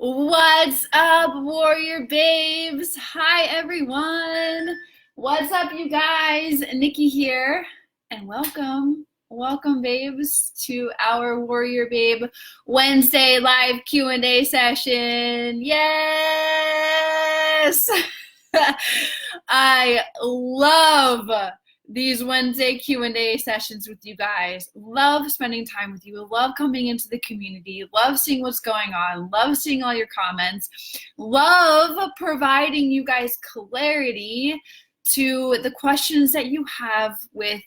What's up, Warrior Babes? Hi, everyone. What's up, you guys? Nikki here, and welcome. Welcome, babes, to our Warrior Babe Wednesday live Q&A session. Yes! I love these Wednesday Q&A sessions with you guys. Love spending time with you. Love coming into the community. Love seeing what's going on. Love seeing all your comments. Love providing you guys clarity to the questions that you have with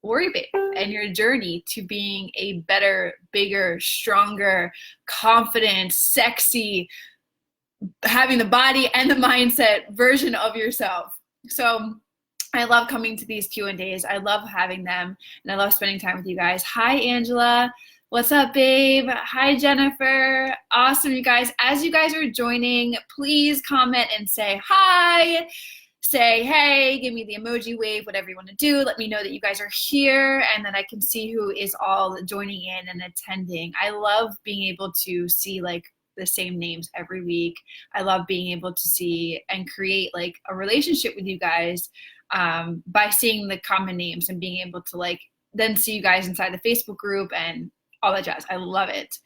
WarriorBabe and your journey to being a better, bigger, stronger, confident, sexy, having the body and the mindset version of yourself. So I love coming to these Q&As. I love having them, and I love spending time with you guys. Hi, Angela. What's up, babe? Hi, Jennifer. Awesome, you guys. As you guys are joining, please comment and say hi. Say, hey, give me the emoji wave, whatever you want to do. Let me know that you guys are here, and then I can see who is all joining in and attending. I love being able to see, like, the same names every week. I love being able to see and create, like, a relationship with you guys by seeing the common names and being able to, like, then see you guys inside the Facebook group and all that jazz. I love it.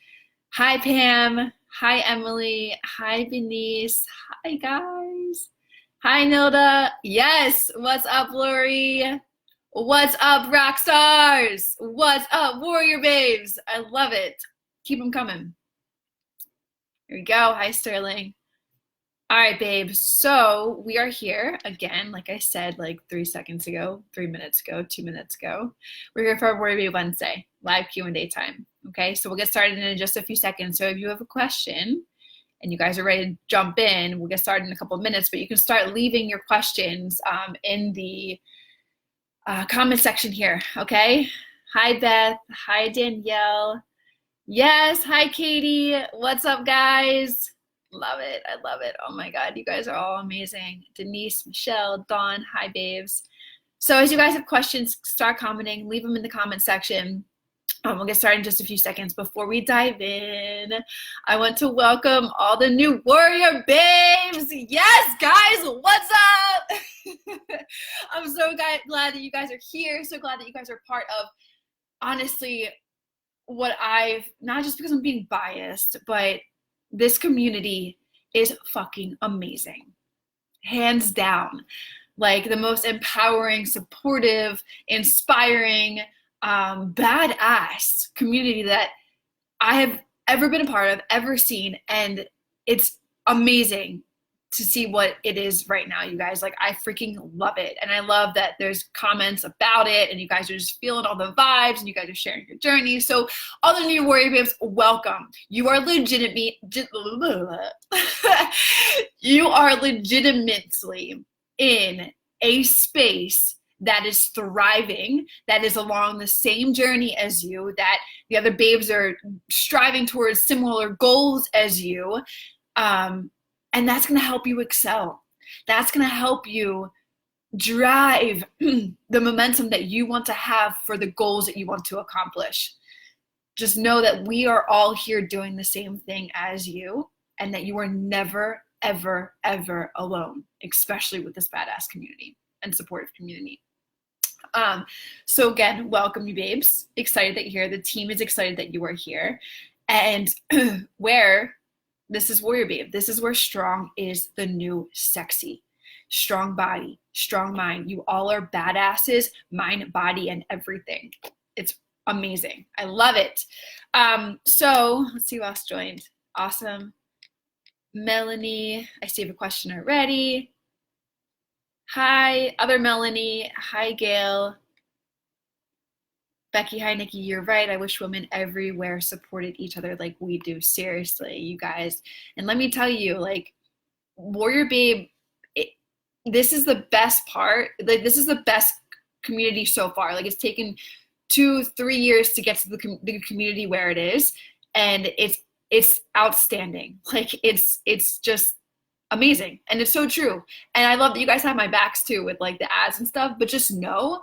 Hi, Pam. Hi, Emily. Hi, Denise. Hi, guys. Hi, Nilda. Yes. What's up, Lori? What's up, rock stars? What's up, warrior babes? I love it. Keep them coming. Here we go. Hi, Sterling. All right, babe. So we are here again, like I said, like 3 seconds ago, 3 minutes ago, 2 minutes ago. We're here for WarriorBabe Wednesday, live Q&A time. Okay, so we'll get started in just a few seconds. So if you have a question and you guys are ready to jump in, we'll get started in a couple of minutes, but you can start leaving your questions in the comment section here, okay? Hi, Beth. Hi, Danielle. Yes, hi, Katie. What's up, guys? Love it. I love it. Oh my God, you guys are all amazing. Denise, Michelle, Dawn, hi, babes. So as you guys have questions, start commenting, leave them in the comment section. We'll get started in just a few seconds. Before we dive in, I want to welcome all the new warrior babes. Yes, guys, what's up? I'm so glad that you guys are here. So glad that you guys are part of, honestly, what I've, not just because I'm being biased, but this community is fucking amazing. Hands down. Like the most empowering, supportive, inspiring, badass community that I have ever been a part of, ever seen. And it's amazing to see what it is right now, you guys. Like, I freaking love it. And I love that there's comments about it and you guys are just feeling all the vibes and you guys are sharing your journey. So all the new warrior babes, welcome. You are legitimately you are legitimately in a space that is thriving, that is along the same journey as you, that the other babes are striving towards similar goals as you. And that's going to help you excel. That's going to help you drive the momentum that you want to have for the goals that you want to accomplish. Just know that we are all here doing the same thing as you, and that you are never, ever, ever alone, especially with this badass community and supportive community. So again, welcome, you babes. Excited that you're here. The team is excited that you are here. And this is WarriorBabe. This is where strong is the new sexy. Strong body, strong mind. You all are badasses, mind, body, and everything. It's amazing. I love it. So let's see who else joined. Awesome. Melanie, I see you have a question already. Hi, other Melanie. Hi, Gail. Becky, hi, Nikki, you're right. I wish women everywhere supported each other like we do. Seriously, you guys. And let me tell you, like, WarriorBabe, this is the best part. Like, this is the best community so far. Like, it's taken 2-3 years to get to the community where it is. And it's outstanding. Like, it's just amazing. And it's so true. And I love that you guys have my backs too with, like, the ads and stuff. But just know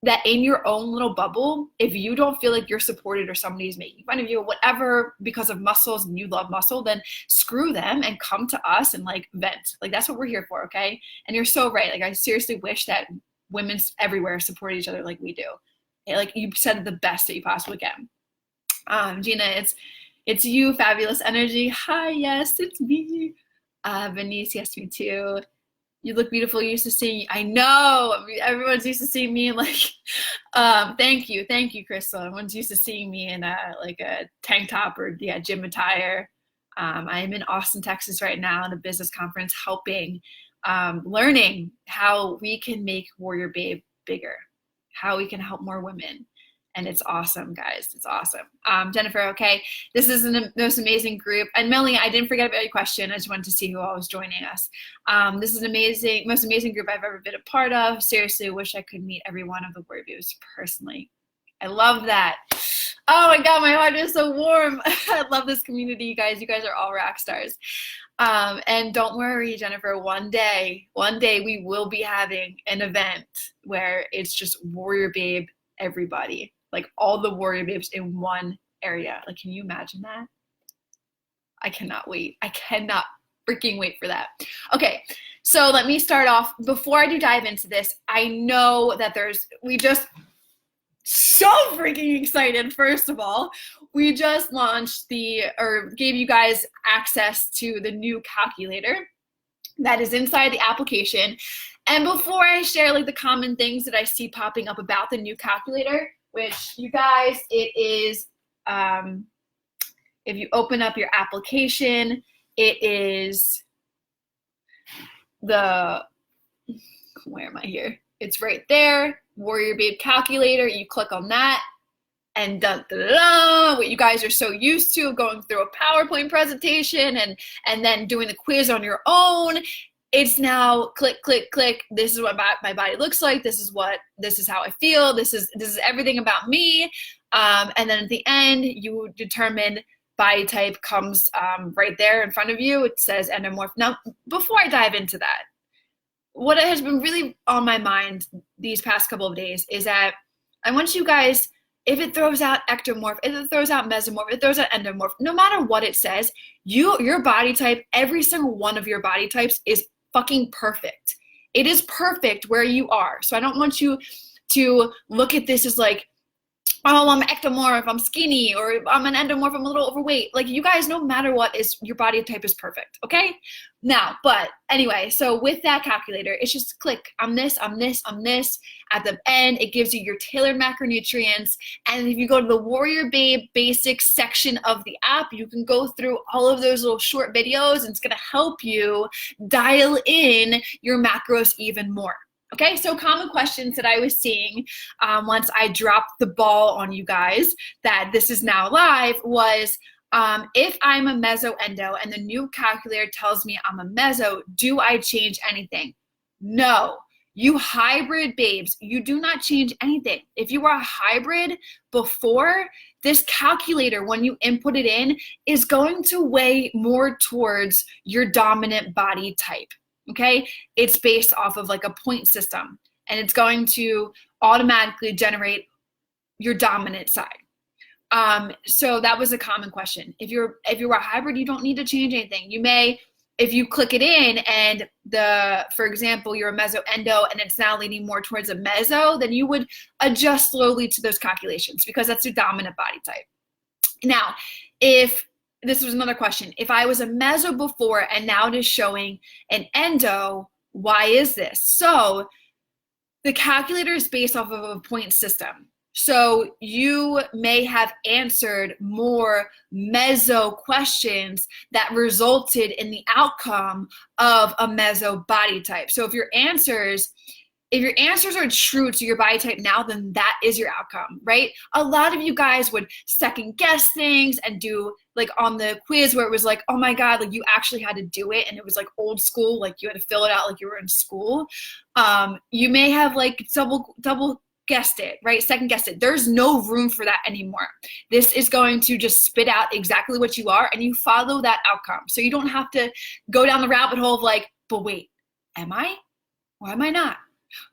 that in your own little bubble, if you don't feel like you're supported or somebody's making fun of you or whatever because of muscles and you love muscle, then screw them and come to us and like vent. Like that's what we're here for, okay? And you're so right. Like I seriously wish that women everywhere support each other like we do. Like you said the best that you possibly can. Gina, it's you, fabulous energy. Hi, yes, it's me. Venice, yes, me too. You look beautiful. You used to see. I know everyone's used to seeing me like. Thank you, Crystal. Everyone's used to seeing me in like a tank top or gym attire. I am in Austin, Texas right now at a business conference, helping, learning how we can make WarriorBabe bigger, how we can help more women. And it's awesome, guys. It's awesome. Jennifer, okay. This is the most amazing group. And Melanie, I didn't forget about your question. I just wanted to see who all was joining us. This is an most amazing group I've ever been a part of. Seriously, wish I could meet every one of the WarriorBabes personally. I love that. Oh my God, my heart is so warm. I love this community, you guys. You guys are all rock stars. And don't worry, Jennifer, one day we will be having an event where it's just WarriorBabe everybody. Like all the WarriorBabes in one area. Like, can you imagine that? I cannot wait. I cannot freaking wait for that. Okay, so let me start off. Before I do dive into this, I know that we just so freaking excited. First of all, we just launched gave you guys access to the new calculator that is inside the application. And before I share like the common things that I see popping up about the new calculator, which you guys, it is, if you open up your application, it is where am I here? It's right there, WarriorBabe calculator. You click on that and what you guys are so used to, going through a PowerPoint presentation and then doing the quiz on your own. It's now click, click, click. This is what my body looks like. This is how I feel. This is everything about me. And then at the end, you determine body type comes right there in front of you. It says endomorph. Now, before I dive into that, what has been really on my mind these past couple of days is that I want you guys, if it throws out ectomorph, if it throws out mesomorph, if it throws out endomorph, no matter what it says, your body type, every single one of your body types is fucking perfect. It is perfect where you are. So I don't want you to look at this as like, oh, I'm ectomorph, I'm skinny, or I'm an endomorph, I'm a little overweight. Like you guys, no matter what, your body type is perfect, okay? Now, but anyway, so with that calculator, it's just click, I'm this, I'm this, I'm this. At the end, it gives you your tailored macronutrients. And if you go to the WarriorBabe basics section of the app, you can go through all of those little short videos, and it's gonna help you dial in your macros even more. Okay, so common questions that I was seeing once I dropped the ball on you guys that this is now live was, if I'm a meso endo and the new calculator tells me I'm a meso, do I change anything? No. You hybrid babes, you do not change anything. If you were a hybrid before, this calculator, when you input it in, is going to weigh more towards your dominant body type. Okay, it's based off of like a point system, and it's going to automatically generate your dominant side. So that was a common question. If you're a hybrid, you don't need to change anything. You may, if you click it in and for example, you're a meso endo and it's now leaning more towards a meso, then you would adjust slowly to those calculations because that's your dominant body type. Now, this was another question. If I was a meso before and now it is showing an endo, why is this? So the calculator is based off of a point system. So you may have answered more meso questions that resulted in the outcome of a meso body type. So if your answers are true to your body type now, then that is your outcome, right? A lot of you guys would second guess things and do like on the quiz where it was like, oh my God, like you actually had to do it. And it was like old school, like you had to fill it out like you were in school. You may have like double guessed it, right? Second guessed it. There's no room for that anymore. This is going to just spit out exactly what you are and you follow that outcome. So you don't have to go down the rabbit hole of like, but wait, am I or am I not?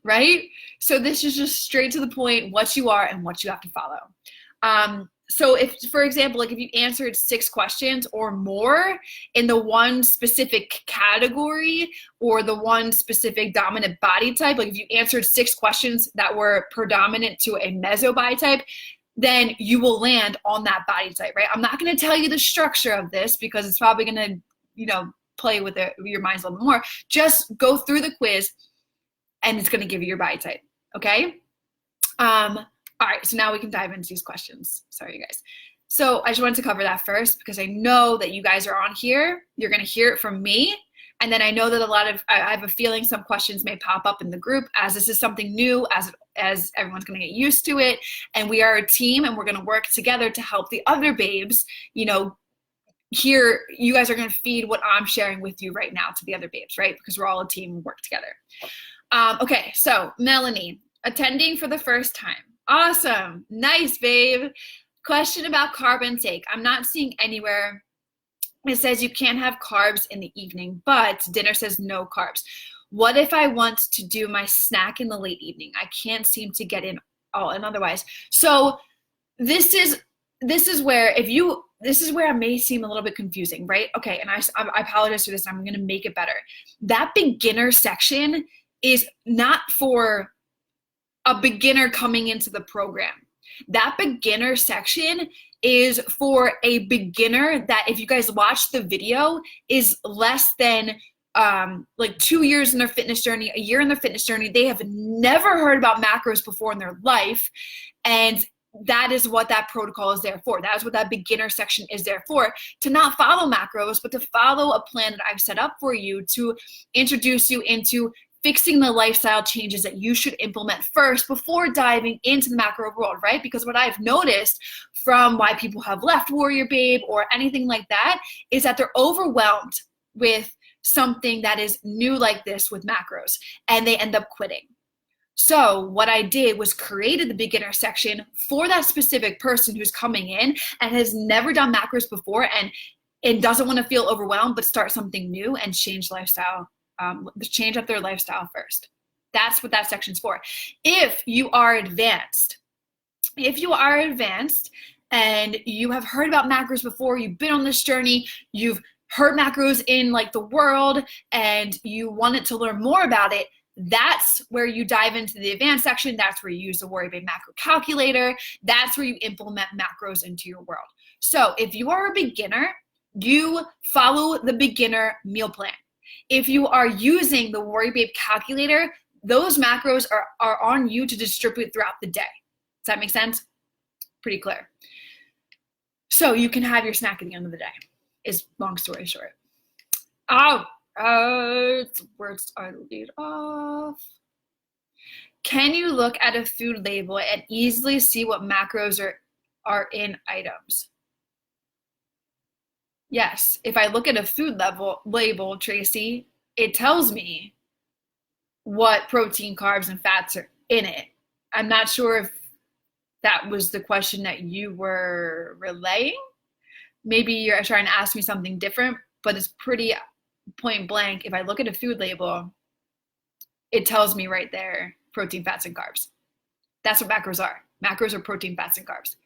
right? So this is just straight to the point, what you are and what you have to follow. So if, for example, like if you answered 6 questions or more in the one specific category or the one specific dominant body type, like if you answered 6 questions that were predominant to a meso body type, then you will land on that body type, right? I'm not going to tell you the structure of this because it's probably going to, you know, play with your minds a little more. Just go through the quiz and it's going to give you your body type, okay? All right, so now we can dive into these questions. Sorry, you guys. So I just wanted to cover that first because I know that you guys are on here. You're going to hear it from me. And then I know that I have a feeling some questions may pop up in the group as this is something new, as everyone's going to get used to it. And we are a team and we're going to work together to help the other babes, you know, here you guys are going to feed what I'm sharing with you right now to the other babes, right? Because we're all a team and work together. Okay, so Melanie, attending for the first time. Awesome. Nice, babe. Question about carb intake. I'm not seeing anywhere. It says you can't have carbs in the evening, but dinner says no carbs. What if I want to do my snack in the late evening? I can't seem to get in all and otherwise. So this is where this is where it may seem a little bit confusing, right? Okay, and I apologize for this. I'm going to make it better. That beginner section is not for a beginner coming into the program. That beginner section is for a beginner that, if you guys watch the video, is less than like 2 years in their fitness journey, a year in their fitness journey. They have never heard about macros before in their life. And that is what that protocol is there for. That is what that beginner section is there for, to not follow macros, but to follow a plan that I've set up for you to introduce you into fixing the lifestyle changes that you should implement first before diving into the macro world, right? Because what I've noticed from why people have left WarriorBabe or anything like that is that they're overwhelmed with something that is new like this with macros, and they end up quitting. So what I did was created the beginner section for that specific person who's coming in and has never done macros before and doesn't want to feel overwhelmed, but start something new and change lifestyle. Change up their lifestyle first. That's what that section's for. If you are advanced and you have heard about macros before, you've been on this journey, you've heard macros in like the world, and you wanted to learn more about it, that's where you dive into the advanced section. That's where you use the WarriorBabe macro calculator. That's where you implement macros into your world. So if you are a beginner, you follow the beginner meal plan. If you are using the WarriorBabe calculator, those macros are on you to distribute throughout the day. Does that make sense? Pretty clear. So you can have your snack at the end of the day, is long story short. Words are lead off. Can you look at a food label and easily see what macros are in items? Yes, if I look at a food label, Tracy, it tells me what protein, carbs, and fats are in it. I'm not sure if that was the question that you were relaying. Maybe you're trying to ask me something different, but it's pretty point blank. If I look at a food label, it tells me right there, protein, fats, and carbs. That's what macros are. Macros are protein, fats, and carbs.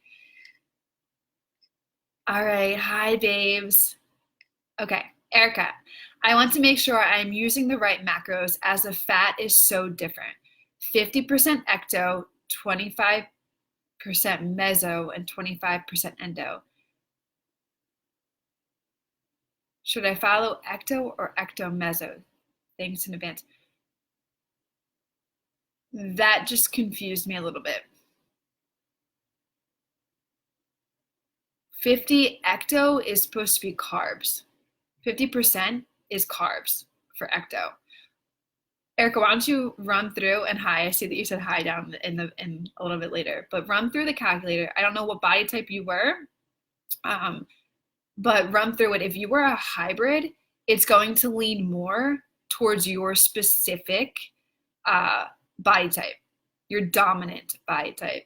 All right, hi babes. Okay, Erica, I want to make sure I'm using the right macros as the fat is so different. 50% ecto, 25% meso, and 25% endo. Should I follow ecto or ecto-meso? Thanks in advance. That just confused me a little bit. 50 ecto is supposed to be carbs. 50% is carbs for ecto. Erica, why don't you run through, and hi, I see that you said hi down in a little bit later, but run through the calculator. I don't know what body type you were, but run through it. If you were a hybrid, it's going to lean more towards your specific body type, your dominant body type.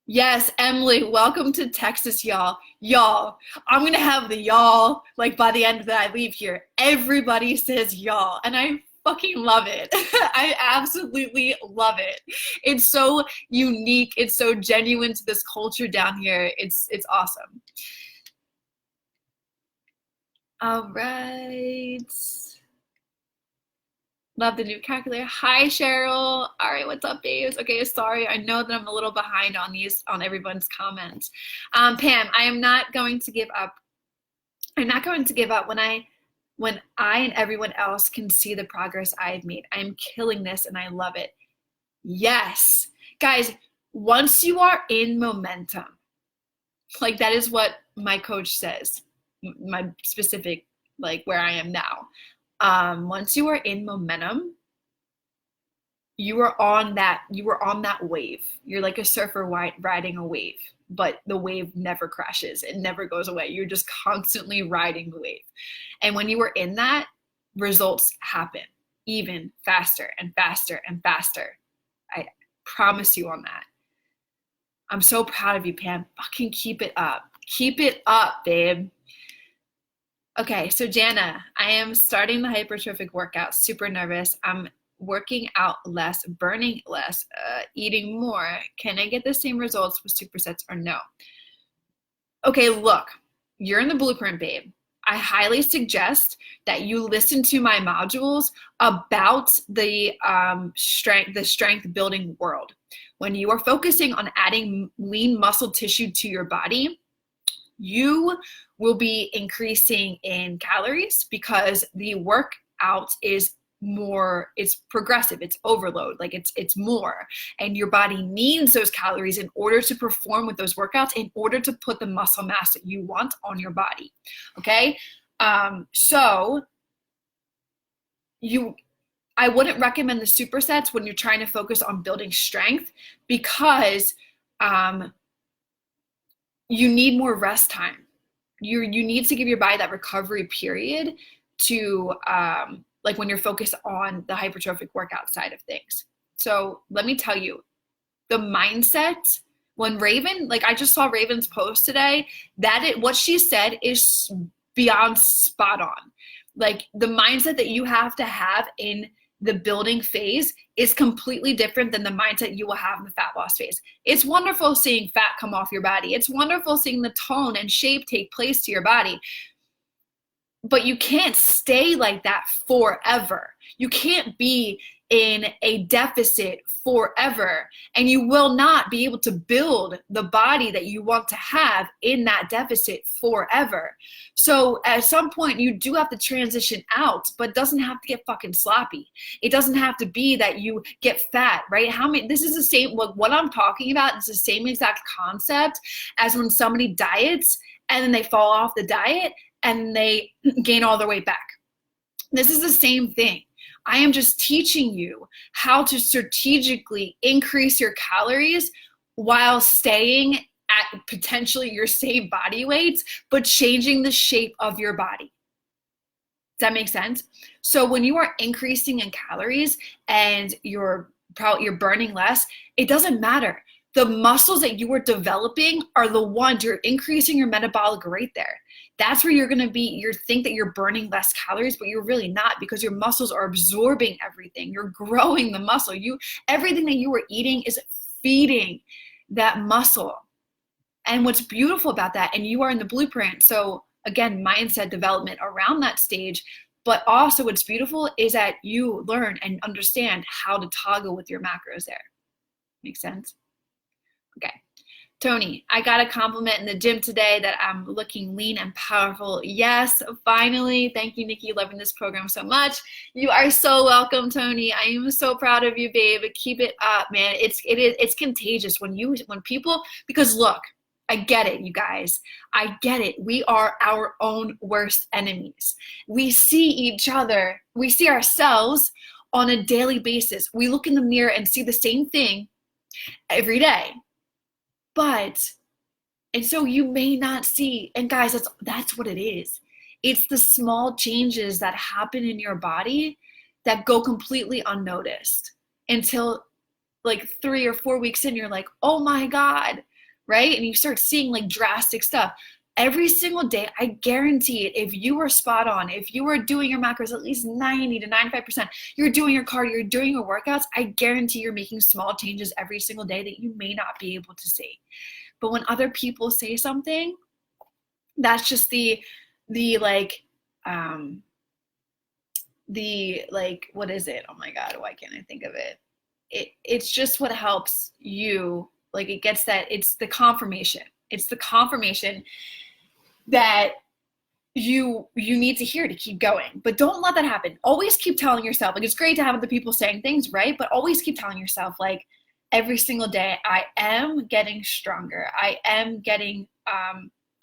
Yes, Emily, welcome to Texas, y'all. Y'all, I'm going to have the y'all, like by the end that I leave here. Everybody says y'all, and I fucking love it. I absolutely love it. It's so unique. It's so genuine to this culture down here. It's awesome. All right. Love the new calculator. Hi, Cheryl. All right, what's up, babes? Okay, sorry. I know that I'm a little behind on everyone's comments. Pam, I am not going to give up. I'm not going to give up when I and everyone else can see the progress I've made. I'm killing this and I love it. Yes. Guys, once you are in momentum, like that is what my coach says, my specific, like where I am now. Once you are in momentum, you are on that wave. You're like a surfer riding a wave, but the wave never crashes. It never goes away. You're just constantly riding the wave. And when you are in that, results happen even faster and faster and faster. I promise you on that. I'm so proud of you, Pam. Fucking keep it up. Keep it up, babe. Okay, so Jana, I am starting the hypertrophic workout. Super nervous. I'm working out less, burning less, eating more. Can I get the same results with supersets or no? Okay, look, you're in the blueprint, babe. I highly suggest that you listen to my modules about the strength building world. When you are focusing on adding lean muscle tissue to your body, you will be increasing in calories because the workout is more, it's progressive, it's overload, like it's more, and your body needs those calories in order to perform with those workouts, in order to put the muscle mass that you want on your body. Okay, so I wouldn't recommend the supersets when you're trying to focus on building strength, because you need more rest time. You need to give your body that recovery period to like when you're focused on the hypertrophic workout side of things. So let me tell you, the mindset, when Raven, like I just saw Raven's post today, what she said is beyond spot on. Like the mindset that you have to have in the building phase is completely different than the mindset you will have in the fat loss phase. It's wonderful seeing fat come off your body. It's wonderful seeing the tone and shape take place to your body. But you can't stay like that forever. You can't be in a deficit forever, and you will not be able to build the body that you want to have in that deficit forever. So at some point you do have to transition out, but it doesn't have to get fucking sloppy. It doesn't have to be that you get fat, right? This is the same, what I'm talking about is the same exact concept as when somebody diets and then they fall off the diet and they gain all their weight back. This is the same thing. I am just teaching you how to strategically increase your calories while staying at potentially your same body weights, but changing the shape of your body. Does that make sense? So when you are increasing in calories and you're burning less, it doesn't matter. The muscles that you are developing are the ones you're increasing your metabolic rate there. That's where you're going to be. You think that you're burning less calories, but you're really not, because your muscles are absorbing everything. You're growing the muscle. Everything that you are eating is feeding that muscle. And what's beautiful about that, and you are in the blueprint. So again, mindset development around that stage, but also what's beautiful is that you learn and understand how to toggle with your macros there. Make sense? Okay. Tony, I got a compliment in the gym today that I'm looking lean and powerful. Yes, finally. Thank you, Nikki. Loving this program so much. You are so welcome, Tony. I am so proud of you, babe. Keep it up, man. It's contagious when people, because look, I get it, you guys. I get it. We are our own worst enemies. We see each other. We see ourselves on a daily basis. We look in the mirror and see the same thing every day. And so you may not see, and guys, that's what it is. It's the small changes that happen in your body that go completely unnoticed until like 3 or 4 weeks in, you're like, oh my God, right? And you start seeing like drastic stuff. every single day, I guarantee it, if you are spot on, if you are doing your macros at least 90 to 95%, you're doing your cardio, you're doing your workouts, I guarantee you're making small changes every single day that you may not be able to see. But when other people say something, that's just the what is it? Oh my God, why can't I think of it? It's just what helps you. Like, it gets that, it's the confirmation. It's the confirmation that you need to hear to keep going. But don't let that happen. Always keep telling yourself, like, it's great to have other people saying things, right? But always keep telling yourself, like, every single day, I am getting stronger. I am getting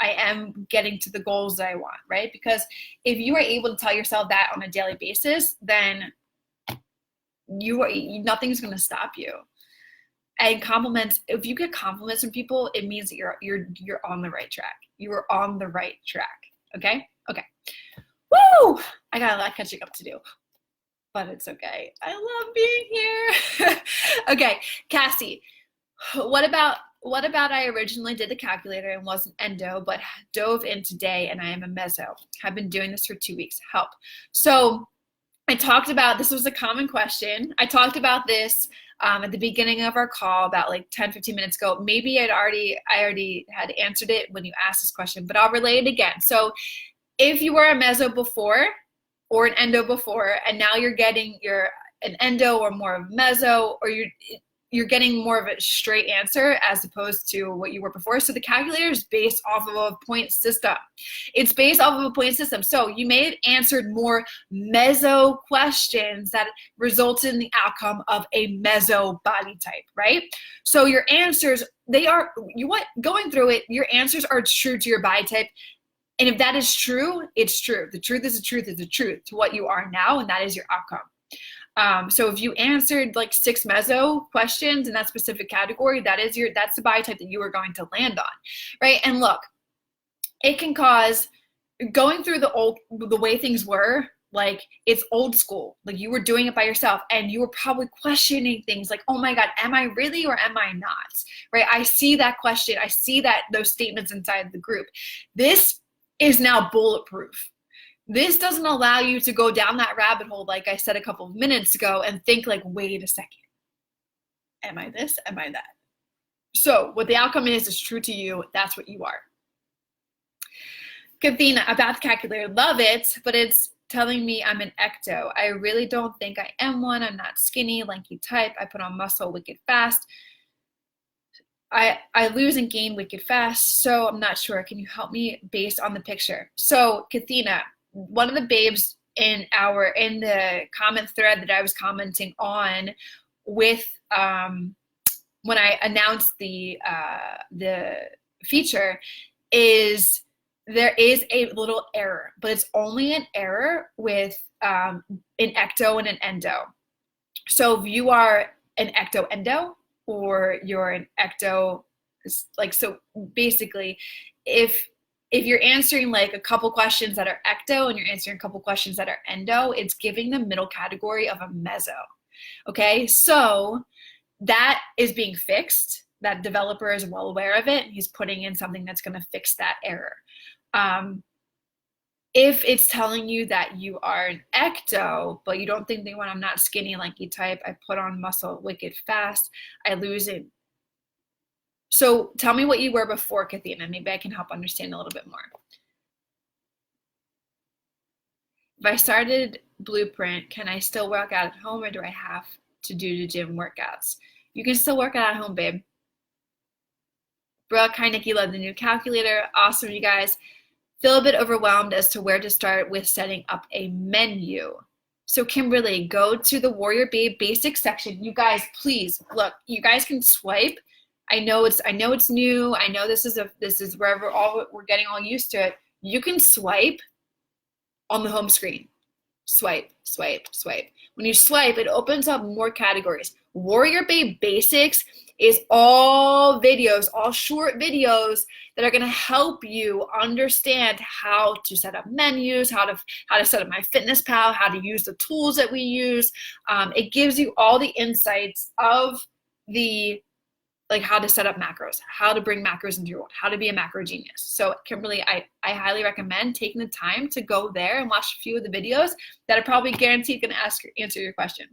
to the goals that I want, right? Because if you are able to tell yourself that on a daily basis, then nothing's going to stop you. And compliments, if you get compliments from people, it means that you're on the right track. You are on the right track. Okay? Okay. Woo! I got a lot of catching up to do, but it's okay. I love being here. Okay, Cassie, what about I originally did the calculator and wasn't endo, but dove in today and I am a meso. I've been doing this for 2 weeks. Help. So I talked about, this was a common question. I talked about this at the beginning of our call about like 10, 15 minutes ago. Maybe I already had answered it when you asked this question, but I'll relay it again. So if you were a meso before or an endo before, and now you're getting an endo or more of meso, or you're getting more of a straight answer as opposed to what you were before. So the calculator is based off of a point system. It's based off of a point system. So you may have answered more meso questions that resulted in the outcome of a meso body type, right? So your answers, going through it, your answers are true to your body type. And if that is true, it's true. The truth is the truth is the truth to what you are now, and that is your outcome. So if you answered like 6 meso questions in that specific category, that's the body type that you are going to land on, right? And look, it can cause, going through the way things were, like, it's old school. Like, you were doing it by yourself and you were probably questioning things like, oh my God, am I really or am I not, right? I see that question. I see those statements inside the group. This is now bulletproof. This doesn't allow you to go down that rabbit hole, like I said a couple of minutes ago, and think like, wait a second, am I this? Am I that? So what the outcome is true to you. That's what you are. Kathina, about the calculator, love it, but it's telling me I'm an ecto. I really don't think I am one. I'm not skinny, lanky type. I put on muscle wicked fast. I lose and gain wicked fast, so I'm not sure. Can you help me based on the picture? So Kathina, one of the babes in the comment thread that I was commenting on with when I announced the feature, is there is a little error, but it's only an error with an ecto and an endo. So if you are an ecto endo, or you're an ecto, like, so basically if you're answering like a couple questions that are ecto and you're answering a couple questions that are endo, it's giving the middle category of a meso. Okay, so that is being fixed. That developer is well aware of it, and he's putting in something that's going to fix that error. If it's telling you that you are an ecto, but you don't think I'm not skinny, lanky type, I put on muscle wicked fast, I lose it. So tell me what you were before, Kathina. Maybe I can help understand a little bit more. If I started Blueprint, can I still work out at home, or do I have to do the gym workouts? You can still work out at home, babe. Brooke, hi, Nikki, love the new calculator. Awesome, you guys. Feel a bit overwhelmed as to where to start with setting up a menu. So Kimberly, go to the WarriorBabe basics section. You guys, please look. You guys can swipe. I know it's new. I know this is wherever we're getting all used to it. You can swipe on the home screen. Swipe, swipe, swipe. When you swipe, it opens up more categories. WarriorBabe Basics is all videos, all short videos that are going to help you understand how to set up menus, how to set up MyFitnessPal, how to use the tools that we use. It gives you all the insights of the like how to set up macros, how to bring macros into your world, how to be a macro genius. So Kimberly, I highly recommend taking the time to go there and watch a few of the videos that are probably guaranteed going to answer your question.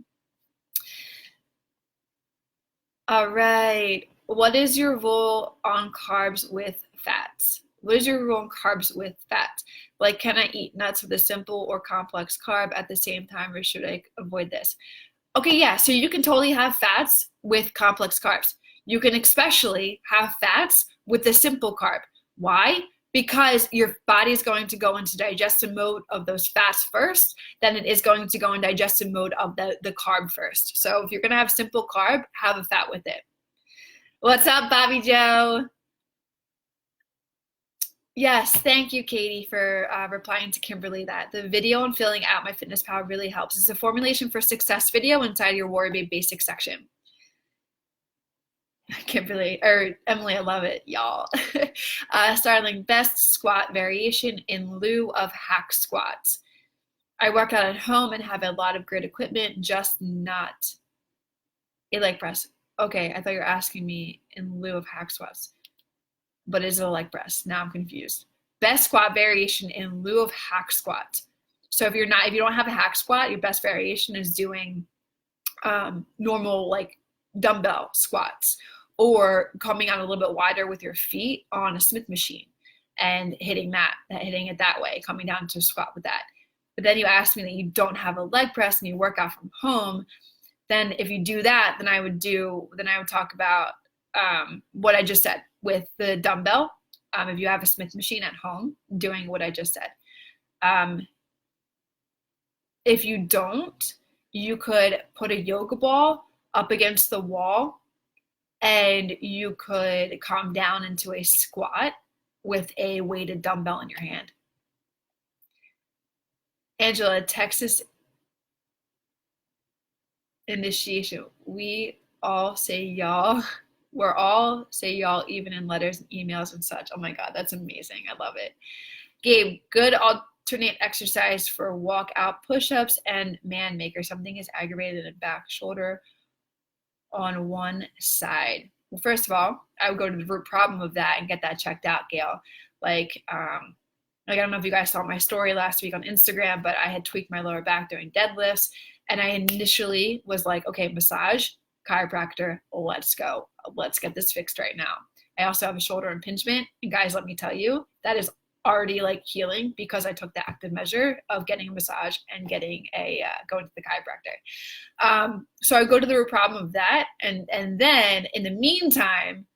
All right. What is your rule on carbs with fats? What is your rule on carbs with fat? Like, can I eat nuts with a simple or complex carb at the same time, or should I avoid this? Okay, yeah, so you can totally have fats with complex carbs. You can especially have fats with a simple carb. Why? Because your body is going to go into digestive mode of those fats first, then it is going to go in digestive mode of the carb first. So if you're going to have simple carb, have a fat with it. What's up, Bobby Joe? Yes, thank you, Katie, for replying to Kimberly that the video on filling out MyFitnessPal really helps. It's a formulation for success video inside your WarriorBabe basics section. Kimberly, or Emily, I love it, y'all. Starling, best squat variation in lieu of hack squats. I work out at home and have a lot of great equipment, just not a leg press. Okay, I thought you were asking me in lieu of hack squats. But is it a leg press? Now I'm confused. Best squat variation in lieu of hack squat. So if you don't have a hack squat, your best variation is doing normal like dumbbell squats, or coming out a little bit wider with your feet on a Smith machine and hitting it that way, coming down to a squat with that. But then you asked me that you don't have a leg press and you work out from home. Then if you do that, then I would talk about what I just said with the dumbbell. If you have a Smith machine at home, doing what I just said. If you don't, you could put a yoga ball up against the wall and you could come down into a squat with a weighted dumbbell in your hand. Angela, Texas initiation. We all say y'all. We're all say y'all even in letters and emails and such. Oh my God, that's amazing. I love it. Gabe, good alternate exercise for walkout push-ups and man maker. Something is aggravated in back shoulder on one side. Well, first of all, I would go to the root problem of that and get that checked out, Gail. Like I don't know if you guys saw my story last week on Instagram, but I had tweaked my lower back doing deadlifts. And I initially was like, okay, massage, chiropractor, let's go. Let's get this fixed right now. I also have a shoulder impingement. And guys, let me tell you, that is already like healing because I took the active measure of getting a massage and getting going to the chiropractor. So I go to the root problem of that. And then in the meantime,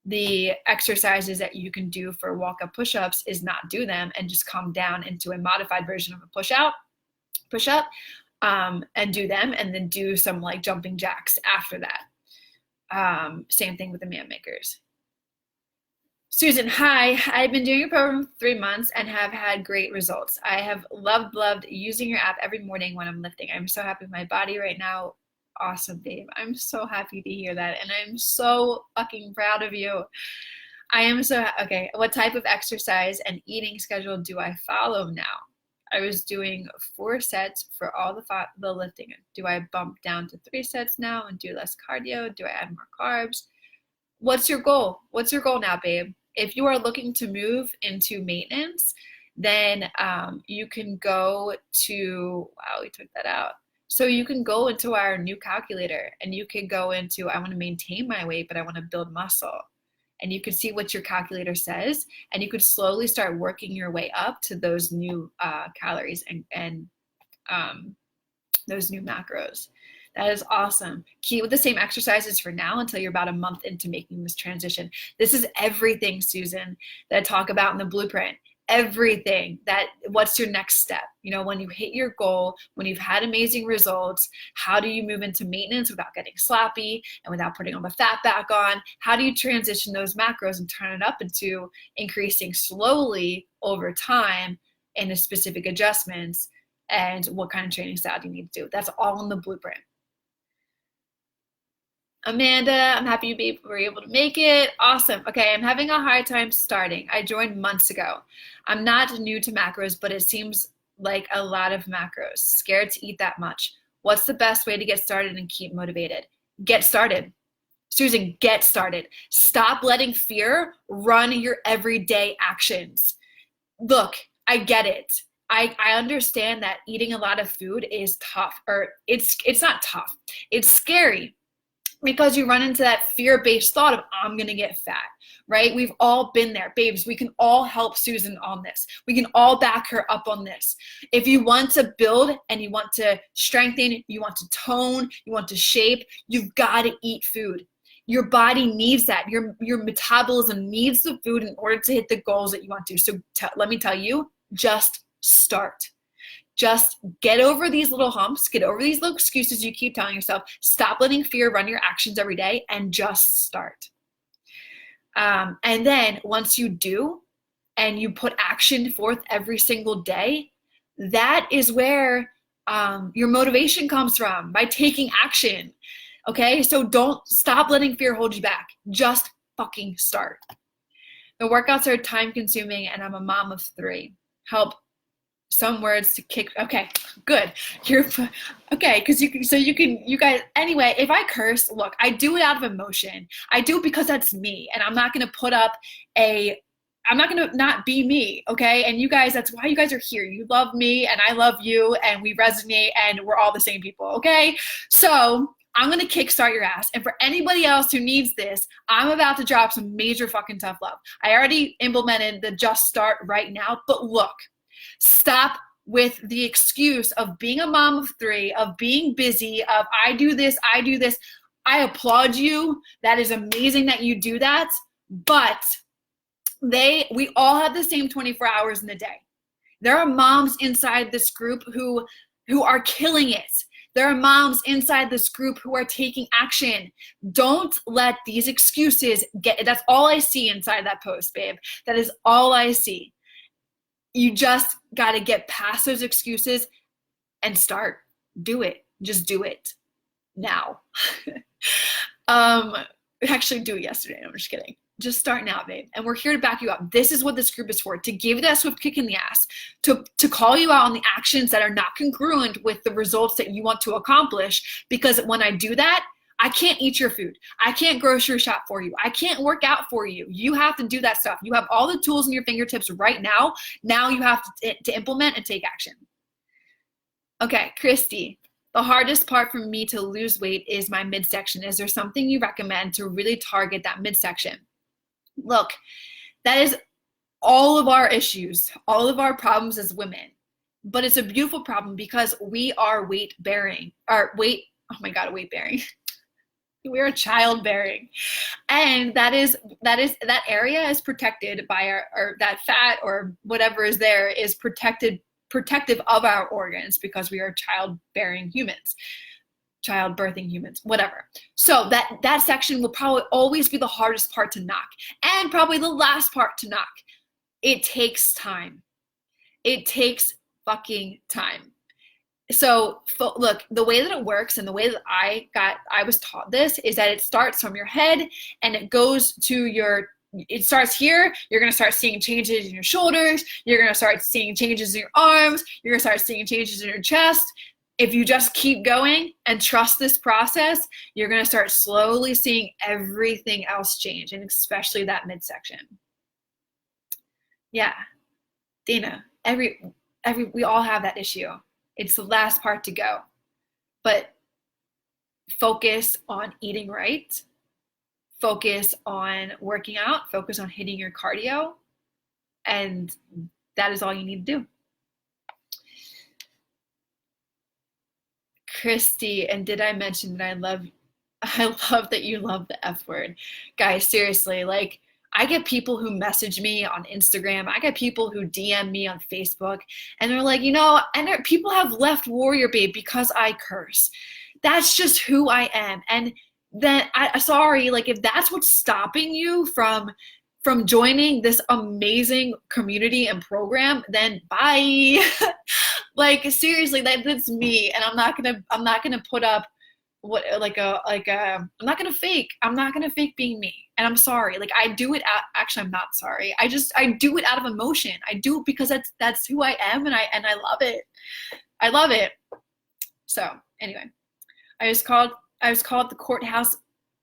the exercises that you can do for walk-up push-ups is not do them and just come down into a modified version of a push-up, and do them, and then do some like jumping jacks after that. Same thing with the man makers. Susan, hi. I've been doing your program for 3 months and have had great results. I have loved using your app every morning when I'm lifting. I'm so happy with my body right now. Awesome, babe. I'm so happy to hear that. And I'm so fucking proud of you. I am so, okay. What type of exercise and eating schedule do I follow now? I was doing 4 sets for all the lifting. Do I bump down to 3 sets now and do less cardio? Do I add more carbs? What's your goal? What's your goal now, babe? If you are looking to move into maintenance, then you can go to, wow, we took that out. So you can go into our new calculator and you can go into, I want to maintain my weight, but I want to build muscle. And you can see what your calculator says, and you could slowly start working your way up to those new calories and those new macros. That is awesome. Keep with the same exercises for now until you're about a month into making this transition. This is everything, Susan, that I talk about in the blueprint. Everything. What's your next step? You know, when you hit your goal, when you've had amazing results, how do you move into maintenance without getting sloppy and without putting all the fat back on? How do you transition those macros and turn it up into increasing slowly over time into specific adjustments, and what kind of training style do you need to do? That's all in the blueprint. Amanda, I'm happy you were able to make it. Awesome. Okay, I'm having a hard time starting. I joined months ago. I'm not new to macros, but it seems like a lot of macros. Scared to eat that much. What's the best way to get started and keep motivated? Get started. Susan, get started. Stop letting fear run your everyday actions. Look, I get it. I understand that eating a lot of food is tough, or it's not tough. It's scary because you run into that fear-based thought of, I'm gonna get fat, right? We've all been there. Babes, we can all help Susan on this. We can all back her up on this. If you want to build and you want to strengthen, you want to tone, you want to shape, you've got to eat food. Your body needs that. Your metabolism needs the food in order to hit the goals that you want to. So let me tell you, just start. Just get over these little humps, get over these little excuses you keep telling yourself, stop letting fear run your actions every day, and just start. And then once you do, and you put action forth every single day, that is where your motivation comes from, by taking action. Okay, so don't stop letting fear hold you back. Just fucking start. The workouts are time consuming, and I'm a mom of 3. Help. Some words to kick. Okay, good. You're okay, because you guys, anyway, if I curse, look, I do it out of emotion. I do it because that's me, and I'm not going to put up I'm not going to not be me, okay? And you guys, that's why you guys are here. You love me, and I love you, and we resonate, and we're all the same people, okay? So I'm going to kickstart your ass. And for anybody else who needs this, I'm about to drop some major fucking tough love. I already implemented the just start right now, but look, stop with the excuse of being a mom of 3, of being busy, of I do this. I applaud you. That is amazing that you do that. But we all have the same 24 hours in the day. There are moms inside this group who are killing it. There are moms inside this group who are taking action. Don't let these excuses that's all I see inside that post, babe. That is all I see. You just got to get past those excuses and start. Do it. Just do it now. Actually do it yesterday. I'm just kidding. Just start now, babe. And we're here to back you up. This is what this group is for, to give you that swift kick in the ass, to call you out on the actions that are not congruent with the results that you want to accomplish. Because when I do that, I can't eat your food. I can't grocery shop for you. I can't work out for you. You have to do that stuff. You have all the tools in your fingertips right now. Now you have to implement and take action. Okay, Christy, the hardest part for me to lose weight is my midsection. Is there something you recommend to really target that midsection? Look, that is all of our issues, all of our problems as women. But it's a beautiful problem because we are weight bearing. We are childbearing. And that area is protected by that fat or whatever is there is protective of our organs because we are childbearing humans. Childbirthing humans, whatever. So that section will probably always be the hardest part to knock, and probably the last part to knock. It takes time. It takes fucking time. So look, the way that it works and the way that I was taught this is that it starts from your head and it goes to it starts here. You're going to start seeing changes in your shoulders. You're going to start seeing changes in your arms. You're going to start seeing changes in your chest. If you just keep going and trust this process, you're going to start slowly seeing everything else change, and especially that midsection. Yeah, Dana, we all have that issue. It's the last part to go. But focus on eating right. Focus on working out. Focus on hitting your cardio. And that is all you need to do. Christy, and did I mention that I love that you love the F word. Guys, seriously, like I get people who message me on Instagram. I get people who DM me on Facebook, and they're like, and people have left WarriorBabe because I curse. That's just who I am. And then sorry, like if that's what's stopping you from joining this amazing community and program, then bye. Like seriously, that's me, and I'm not gonna put up I'm not gonna fake being me. And I'm sorry. Like I do it actually I'm not sorry. I do it out of emotion. I do it because that's who I am, and I love it. I love it. So anyway, I was called at the courthouse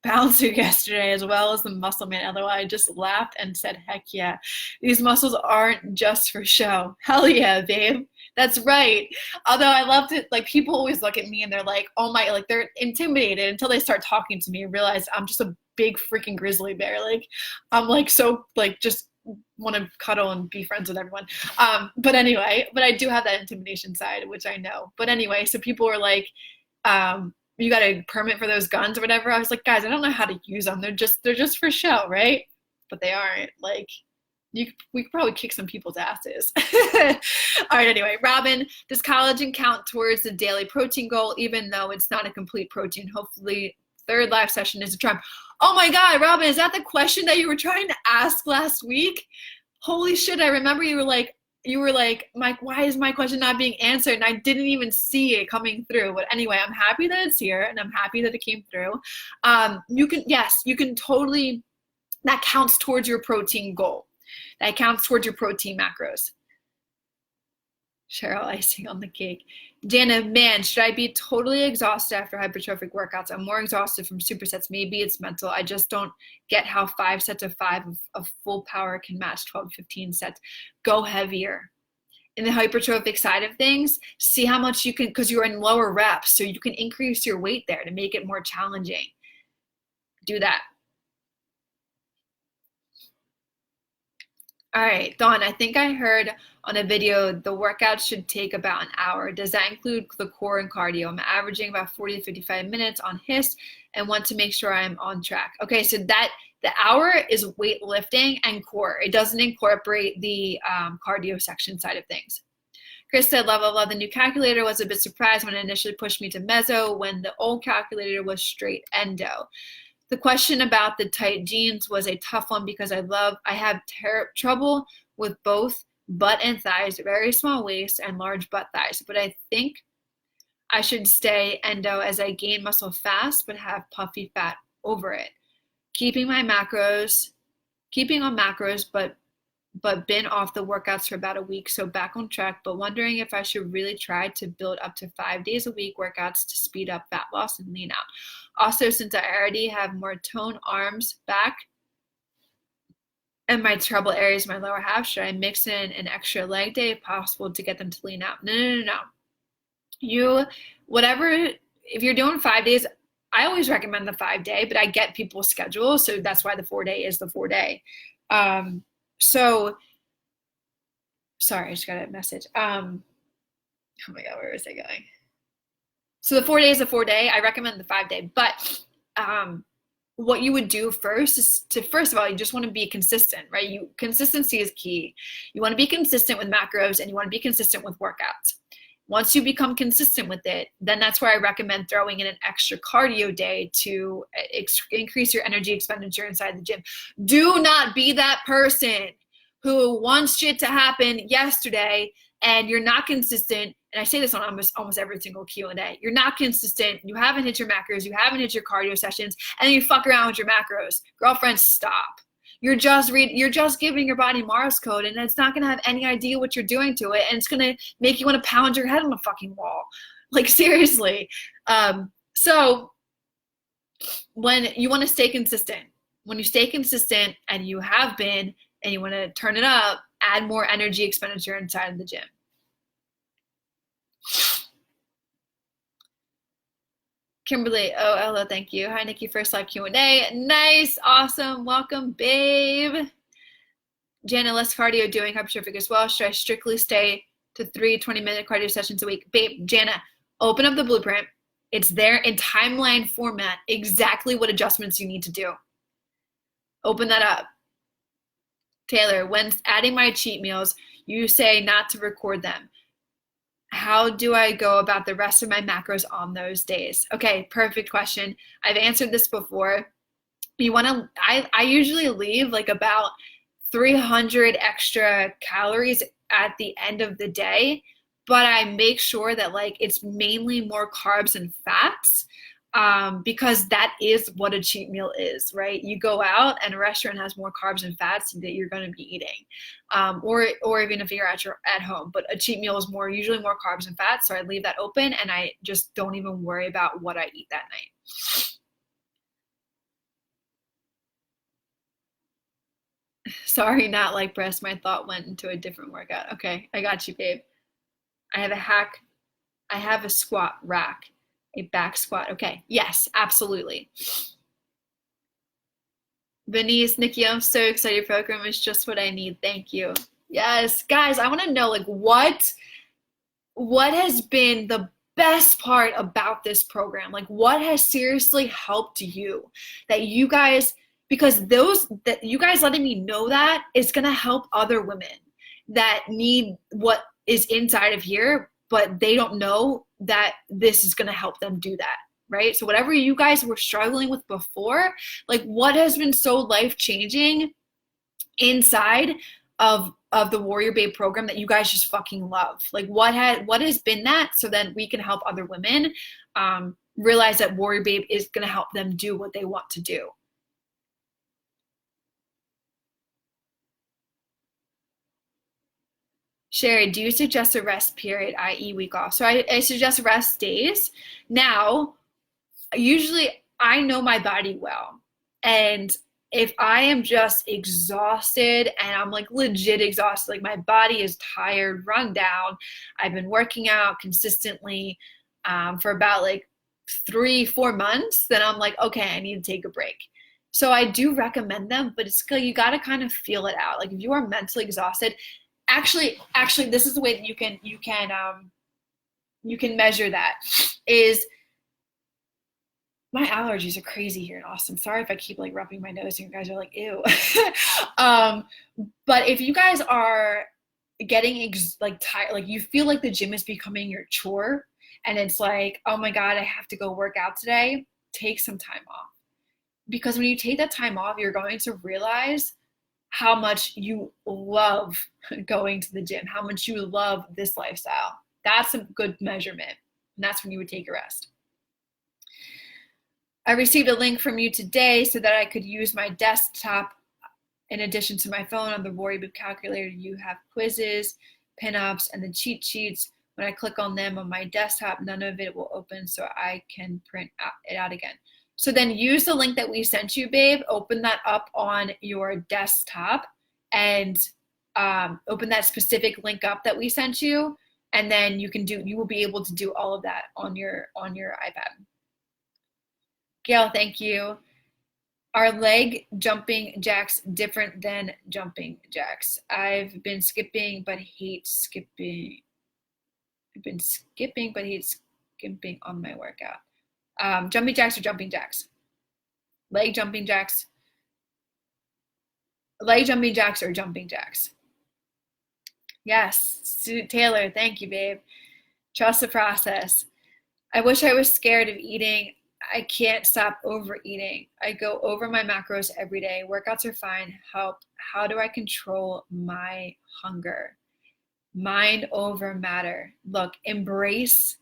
bouncer yesterday as well as the muscle man. Otherwise, I just laughed and said, heck yeah. These muscles aren't just for show. Hell yeah, babe. That's right. Although I loved it, like people always look at me and they're like, oh my, like they're intimidated until they start talking to me and realize I'm just a big freaking grizzly bear. Like I'm like so like just want to cuddle and be friends with everyone. But anyway, but I do have that intimidation side, which I know. But anyway, so people were like, you got a permit for those guns or whatever. I was like, guys, I don't know how to use them. They're just for show, right? But they aren't. Like, we could probably kick some people's asses. All right, anyway, Robin, does collagen count towards the daily protein goal, even though it's not a complete protein? Hopefully, third live session is a charm. Oh my God, Robin, is that the question that you were trying to ask last week? Holy shit, I remember you were like, Mike, why is my question not being answered? And I didn't even see it coming through. But anyway, I'm happy that it's here and I'm happy that it came through. You can totally, that counts towards your protein goal. That counts towards your protein macros. Cheryl, icing on the cake. Jana, man, should I be totally exhausted after hypertrophic workouts? I'm more exhausted from supersets. Maybe it's mental. I just don't get how 5 sets of 5 of full power can match 12 to 15 sets. Go heavier. In the hypertrophic side of things, see how much you can, because you're in lower reps, so you can increase your weight there to make it more challenging. Do that. All right, Dawn, I think I heard on a video the workout should take about an hour. Does that include the core and cardio? I'm averaging about 40 to 55 minutes on HIIT and want to make sure I'm on track. Okay, so that the hour is weightlifting and core. It doesn't incorporate the cardio section side of things. Chris said, love, the new calculator. Was a bit surprised when it initially pushed me to meso when the old calculator was straight endo. The question about the tight jeans was a tough one because I have trouble with both butt and thighs, very small waist and large butt thighs. But I think I should stay endo as I gain muscle fast but have puffy fat over it. Keeping on macros, but been off the workouts for about a week, so back on track, but wondering if I should really try to build up to 5 days a week workouts to speed up fat loss and lean out. Also, since I already have more toned arms, back, and my trouble areas, my lower half, should I mix in an extra leg day if possible to get them to lean out? No. If you're doing 5 days, I always recommend the 5 day, but I get people's schedule, so that's why the 4 day is the 4 day. So, sorry, I just got a message. Oh my God, where was I going? So the 4 day is a 4 day. I recommend the 5 day, but what you would do first is first of all, you just want to be consistent, right? Consistency is key. You want to be consistent with macros and you want to be consistent with workouts. Once you become consistent with it, then that's where I recommend throwing in an extra cardio day to increase your energy expenditure inside the gym. Do not be that person who wants shit to happen yesterday and you're not consistent. And I say this on almost every single Q&A. You're not consistent. You haven't hit your macros. You haven't hit your cardio sessions. And then you fuck around with your macros. Girlfriend, stop. You're just giving your body Morse code, and it's not going to have any idea what you're doing to it, and it's going to make you want to pound your head on the fucking wall. Like, seriously. So when you want to stay consistent, when you stay consistent and you have been, and you want to turn it up, add more energy expenditure inside of the gym. Kimberly, hello, thank you. Hi, Nikki, first live Q&A. Nice, awesome, welcome, babe. Jana, less cardio doing hypertrophic as well. Should I strictly stay to 3 20-minute cardio sessions a week? Babe, Jana, open up the blueprint. It's there in timeline format, exactly what adjustments you need to do. Open that up. Taylor, when adding my cheat meals, you say not to record them. How do I go about the rest of my macros on those days? Okay, perfect question. I've answered this before. I usually leave like about 300 extra calories at the end of the day, but I make sure that like it's mainly more carbs and fats because that is what a cheat meal is, right? You go out and a restaurant has more carbs and fats that you're going to be eating, or even if you're at home. But a cheat meal is usually more carbs and fats, so I leave that open and I just don't even worry about what I eat that night. Sorry, not like breast. My thought went into a different workout. Okay, I got you, babe. I have a hack. I have a squat rack, a back squat. Okay, yes, absolutely. Venice, Nikki, I'm so excited. Your program is just what I need. Thank you. Yes, guys, I want to know like what has been the best part about this program? Like what has seriously helped you that you guys, because those that you guys letting me know that is going to help other women that need what is inside of here, but they don't know that this is going to help them do that. Right? So whatever you guys were struggling with before, like what has been so life-changing inside of the WarriorBabe program that you guys just fucking love? Like what has been that so that we can help other women realize that WarriorBabe is going to help them do what they want to do. Sherry, do you suggest a rest period, i.e. week off? So I suggest rest days. Now, usually I know my body well. And if I am just exhausted and I'm like legit exhausted, like my body is tired, run down, I've been working out consistently for about like 3-4 months, then I'm like, okay, I need to take a break. So I do recommend them, but it's you got to kind of feel it out. Like if you are mentally exhausted, actually, this is the way that you can measure that is. My allergies are crazy here in Austin. Sorry if I keep like rubbing my nose and you guys are like, ew. But if you guys are getting like tired, like you feel like the gym is becoming your chore and it's like, oh my God, I have to go work out today, take some time off. Because when you take that time off, you're going to realize how much you love going to the gym, how much you love this lifestyle. That's a good measurement. And that's when you would take a rest. I received a link from you today so that I could use my desktop in addition to my phone. On the WarriorBabe calculator, you have quizzes, pinups, and the cheat sheets. When I click on them on my desktop, none of it will open, so I can print it out again. So then use the link that we sent you, babe. Open that up on your desktop and open that specific link up that we sent you, and then you will be able to do all of that on your iPad. Gail, thank you. Are leg jumping jacks different than jumping jacks? I've been skipping but hate skipping. I've been skipping but hate skipping on my workout. Jumping jacks or jumping jacks? Leg jumping jacks? Leg jumping jacks or jumping jacks? Yes, Taylor, thank you, babe. Trust the process. I wish I was scared of eating. I can't stop overeating. I go over my macros every day. Workouts are fine. Help. How do I control my hunger? Mind over matter. Look, embrace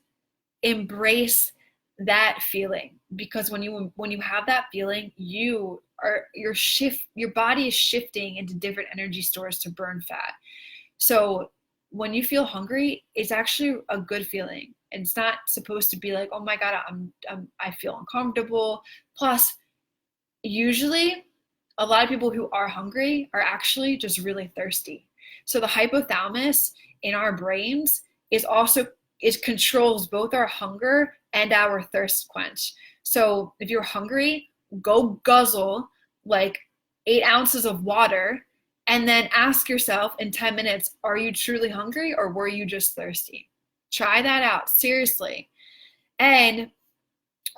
that feeling, because when you have that feeling, your body is shifting into different energy stores to burn fat. So when you feel hungry, it's actually a good feeling. And it's not supposed to be like, oh my God, I feel uncomfortable. Plus, usually a lot of people who are hungry are actually just really thirsty. So the hypothalamus in our brains it controls both our hunger and our thirst quench. So if you're hungry, go guzzle like 8 ounces of water and then ask yourself in 10 minutes, are you truly hungry or were you just thirsty? Try that out, seriously. And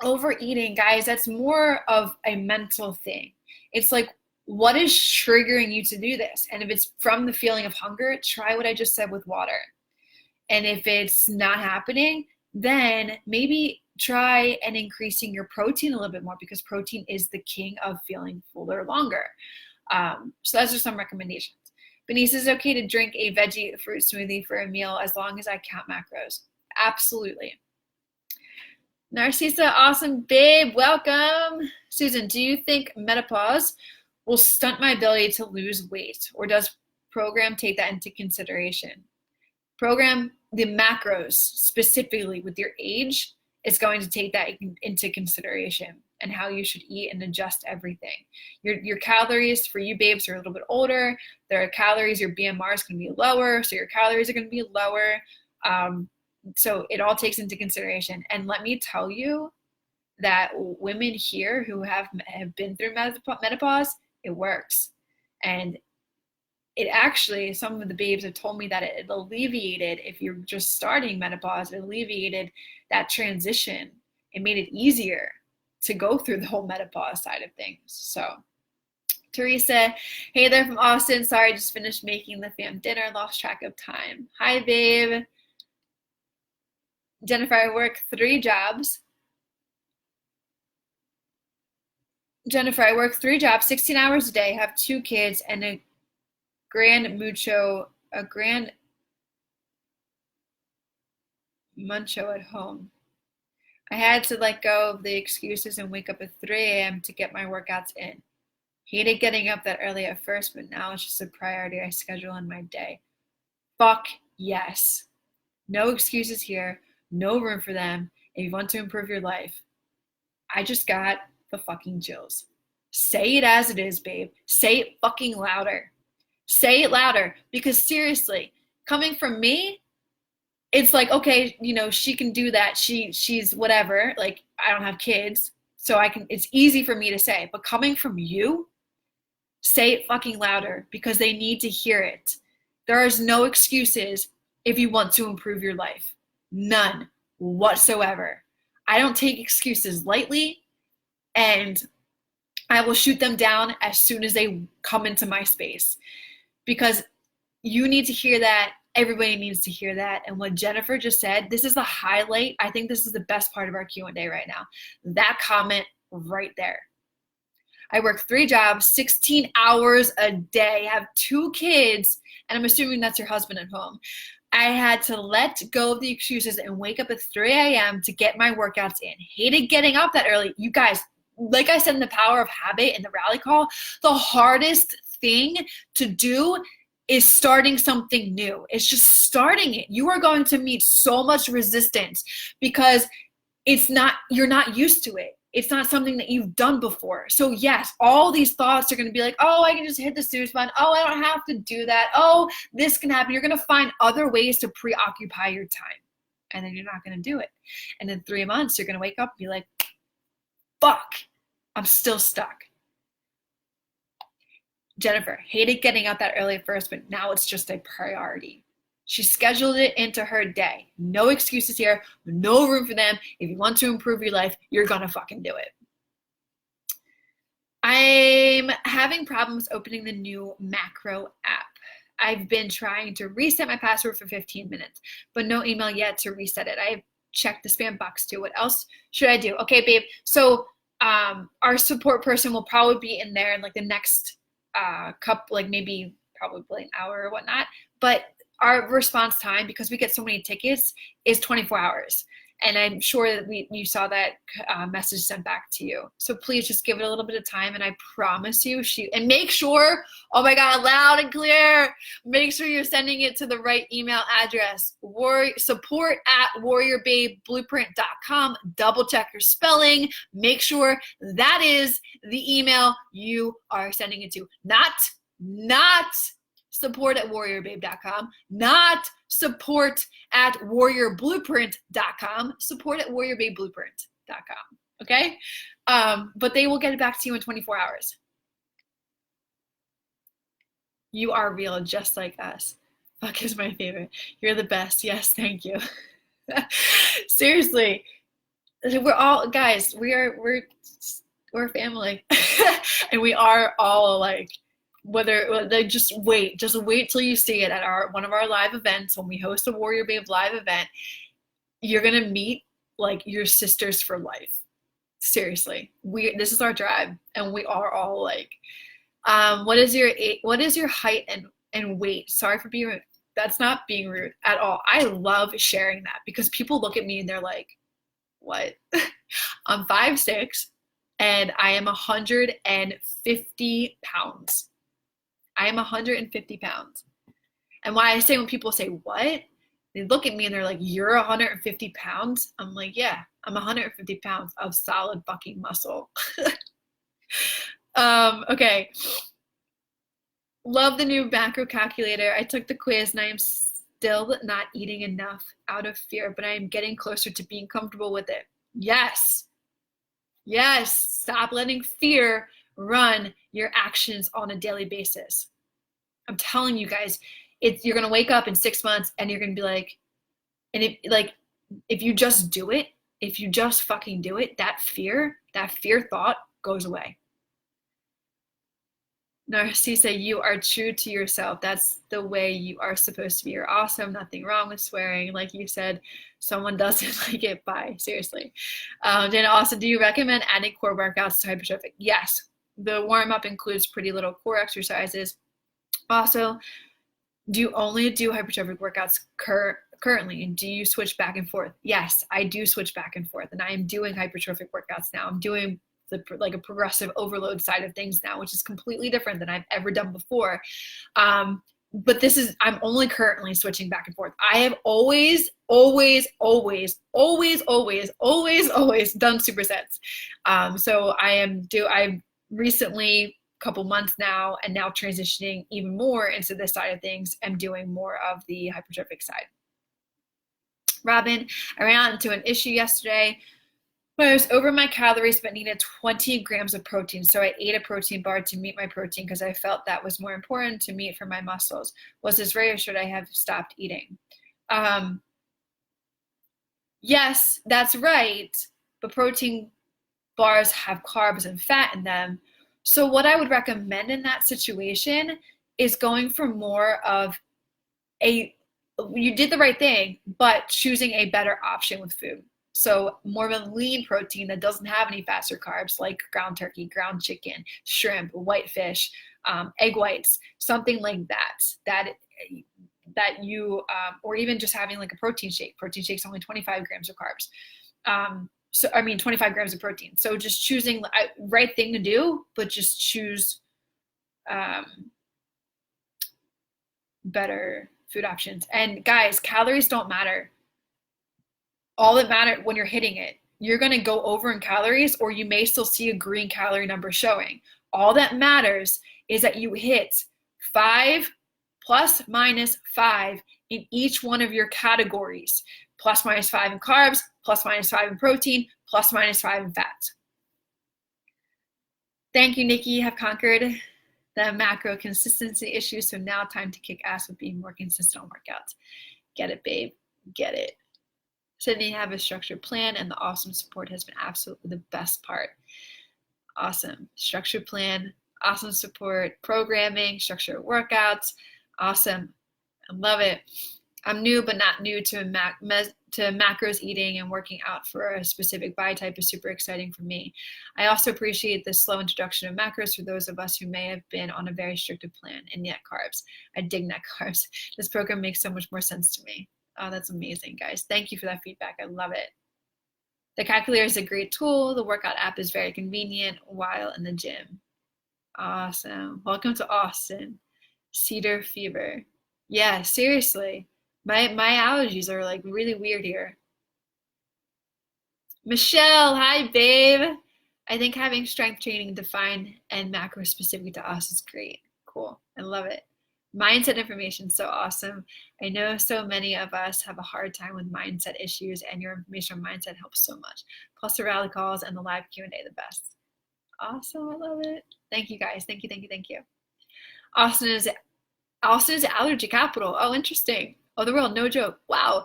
overeating, guys, that's more of a mental thing. It's like, what is triggering you to do this? And if it's from the feeling of hunger, try what I just said with water. And if it's not happening, then maybe try and increasing your protein a little bit more, because protein is the king of feeling fuller longer. So those are some recommendations. Benice, is it okay to drink a veggie fruit smoothie for a meal as long as I count macros? Absolutely. Narcissa, awesome babe, welcome. Susan, do you think menopause will stunt my ability to lose weight, or does program take that into consideration? Program, the macros specifically with your age, is going to take that into consideration. and how you should eat and adjust everything. Your calories for you babes are a little bit older. Their calories, your BMR is going to be lower, so your calories are going to be lower. So it all takes into consideration. And let me tell you that women here who have been through menopause, it works. And it actually, some of the babes have told me that it alleviated, if you're just starting menopause, it alleviated that transition. It made it easier to go through the whole menopause side of things. So Teresa, hey there from Austin. Sorry, just finished making the fam dinner, lost track of time. Hi, babe. Jennifer, I work 3 jobs. Jennifer, I work 3 jobs, 16 hours a day, have 2 kids, and a grand muncho at home. I had to let go of the excuses and wake up at 3 a.m. to get my workouts in. Hated getting up that early at first, but now it's just a priority I schedule in my day. Fuck yes. No excuses here. No room for them. If you want to improve your life, I just got the fucking chills. Say it as it is, babe. Say it fucking louder. Say it louder, because seriously, coming from me, it's like, okay, you know, she can do that. She's whatever. Like, I don't have kids, so it's easy for me to say. But coming from you, say it fucking louder, because they need to hear it. There is no excuses if you want to improve your life. None whatsoever. I don't take excuses lightly, and I will shoot them down as soon as they come into my space, because you need to hear that. Everybody needs to hear that. And what Jennifer just said, this is the highlight. I think this is the best part of our Q&A right now. That comment right there. I work 3 jobs, 16 hours a day, have 2 kids, and I'm assuming that's your husband at home. I had to let go of the excuses and wake up at 3 a.m. to get my workouts in. Hated getting up that early. You guys, like I said in the power of habit in the rally call, the hardest thing to do is starting something new. It's just starting it. You are going to meet so much resistance because you're not used to it. It's not something that you've done before. So yes, all these thoughts are going to be like, oh, I can just hit the snooze button. Oh, I don't have to do that. Oh, this can happen. You're going to find other ways to preoccupy your time. And then you're not going to do it. And in 3 months, you're going to wake up and be like, fuck, I'm still stuck. Jennifer, hated getting up that early at first, but now it's just a priority. She scheduled it into her day. No excuses here. No room for them. If you want to improve your life, you're going to fucking do it. I'm having problems opening the new macro app. I've been trying to reset my password for 15 minutes, but no email yet to reset it. I've checked the spam box too. What else should I do? Okay, babe. So our support person will probably be in there in like the next couple, like maybe probably an hour or whatnot. But our response time, because we get so many tickets, is 24 hours. And I'm sure that you saw that message sent back to you. So please just give it a little bit of time, and I promise you, and make sure, oh my God, loud and clear, make sure you're sending it to the right email address, support@WarriorBabeBlueprint.com. Double check your spelling. Make sure that is the email you are sending it to. Not support@WarriorBabe.com, not support@WarriorBlueprint.com, support@WarriorBabeBlueprint.com, okay? But they will get it back to you in 24 hours. You are real, just like us. Fuck is my favorite. You're the best. Yes, thank you. Seriously, we're all, guys, we're family. And we are all like, whether they just wait till you see it at one of our live events. When we host a Warrior Babe live event, you're gonna meet like your sisters for life. Seriously, this is our tribe, and we are all like, what is your height and weight? Sorry for being rude. That's not being rude at all. I love sharing that, because people look at me and they're like, what? I'm 5'6", and I am 150 pounds. I am 150 pounds. And why I say, when people say, what? They look at me and they're like, you're 150 pounds? I'm like, yeah, I'm 150 pounds of solid fucking muscle. Okay. Love the new macro calculator. I took the quiz and I am still not eating enough out of fear, but I am getting closer to being comfortable with it. Yes. Yes. Stop letting fear run your actions on a daily basis. I'm telling you guys, you're going to wake up in 6 months and you're going to be like, and if you just do it, if you just fucking do it, that fear thought goes away. Narcissa, you are true to yourself. That's the way you are supposed to be. You're awesome. Nothing wrong with swearing. Like you said, someone doesn't like it. Bye. Seriously. Dana, also, do you recommend adding core workouts to hypertrophic? Yes. The warm-up includes pretty little core exercises. Also, do you only do hypertrophic workouts currently? And do you switch back and forth? Yes, I do switch back and forth. And I am doing hypertrophic workouts now. I'm doing like a progressive overload side of things now, which is completely different than I've ever done before. But I'm only currently switching back and forth. I have always done supersets. So I've recently, couple months now, and now transitioning even more into this side of things, I'm doing more of the hypertrophic side. Robin, I ran into an issue yesterday where I was over my calories but needed 20 grams of protein. So I ate a protein bar to meet my protein because I felt that was more important to meet for my muscles. Was this right, or should I have stopped eating? Yes, that's right. But protein bars have carbs and fat in them. So what I would recommend in that situation is going for more of you did the right thing, but choosing a better option with food. So more of a lean protein that doesn't have any fats or carbs, like ground turkey, ground chicken, shrimp, whitefish, egg whites, something like that you, or even just having like a protein shake. Protein shake's only 25 grams of carbs. 25 grams of protein. So just choosing right thing to do, but just choose better food options. And guys, calories don't matter. All that matters when you're hitting it, you're going to go over in calories, or you may still see a green calorie number showing. All that matters is that you hit 5 plus minus 5 in each one of your categories. Plus minus 5 in carbs, plus minus 5 in protein, plus minus 5 in fat. Thank you, Nikki. You have conquered the macro consistency issue, so now time to kick ass with being more consistent on workouts. Get it, babe. Get it. Sydney, have a structured plan, and the awesome support has been absolutely the best part. Awesome. Structured plan, awesome support, programming, structured workouts. Awesome. I love it. I'm new, but not new to macros eating, and working out for a specific body type is super exciting for me. I also appreciate the slow introduction of macros for those of us who may have been on a very restricted plan and net carbs. I dig net carbs. This program makes so much more sense to me. Oh, that's amazing, guys. Thank you for that feedback. I love it. The calculator is a great tool. The workout app is very convenient while in the gym. Awesome. Welcome to Austin. Cedar fever. Yeah, seriously. My allergies are like really weird here. Michelle, hi, babe. I think having strength training defined and macro specific to us is great. Cool. I love it. Mindset information, so awesome. I know so many of us have a hard time with mindset issues, and your information on mindset helps so much. Plus the rally calls and the live Q&A, the best. Awesome. I love it. Thank you, guys. Thank you. Austin is allergy capital. Oh, interesting. Oh, the world, no joke. Wow.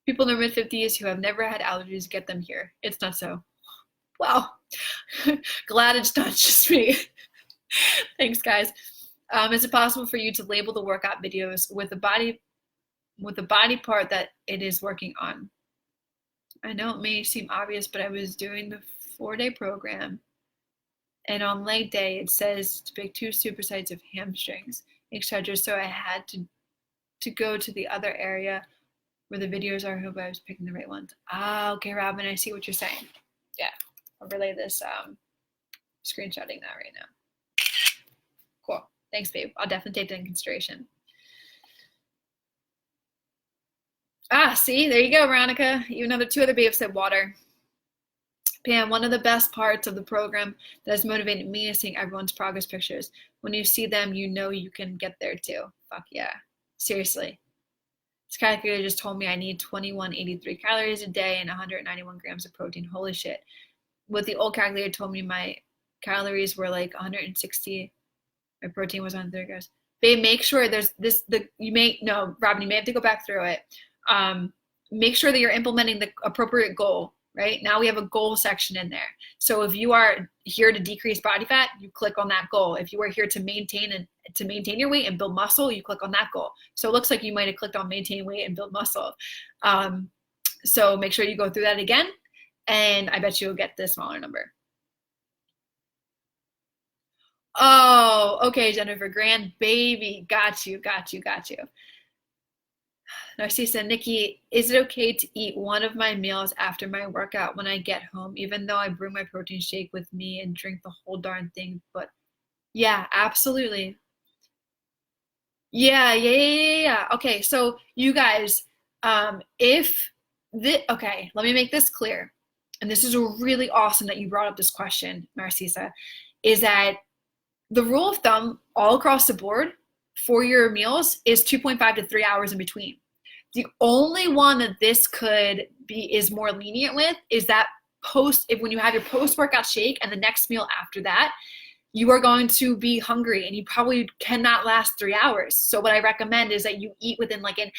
People in their mid-50s who have never had allergies get them here. It's not so. Wow. Glad it's not just me. Thanks, guys. Is it possible for you to label the workout videos with the body part that it is working on? I know it may seem obvious, but I was doing the 4-day program, and on leg day it says to pick 2 supersets of hamstrings, etc. So I had to go to the other area where the videos are. I hope I was picking the right ones. Okay, Robin, I see what you're saying. Yeah, I'll relay this, screenshotting that right now. Cool. Thanks, babe. I'll definitely take that in consideration. Ah, see, there you go, Veronica. You another two other babes said water. Pam, one of the best parts of the program that has motivated me is seeing everyone's progress pictures. When you see them, you know you can get there too. Fuck yeah. Seriously. This calculator just told me I need 2183 calories a day and 191 grams of protein. Holy shit. What the old calculator told me my calories were like 160. My protein was 130 grams. Babe, make sure there's this, Robin, you may have to go back through it. Make sure that you're implementing the appropriate goal, right? Now we have a goal section in there. So if you are here to decrease body fat, you click on that goal. If you are here to maintain your weight and build muscle, you click on that goal. So it looks like you might have clicked on maintain weight and build muscle. So make sure you go through that again, and I bet you'll get the smaller number. Oh, okay, Jennifer, grand baby. Got you. Narcissa, Nikki, is it okay to eat one of my meals after my workout when I get home, even though I bring my protein shake with me and drink the whole darn thing? But yeah, absolutely. Yeah. Okay, so you guys, okay, let me make this clear. And this is really awesome that you brought up this question, Narcissa, is that the rule of thumb all across the board for your meals is 2.5 to 3 hours in between. The only one that this could be is more lenient with is that when you have your post-workout shake and the next meal after that, you are going to be hungry and you probably cannot last 3 hours. So what I recommend is that you eat within like an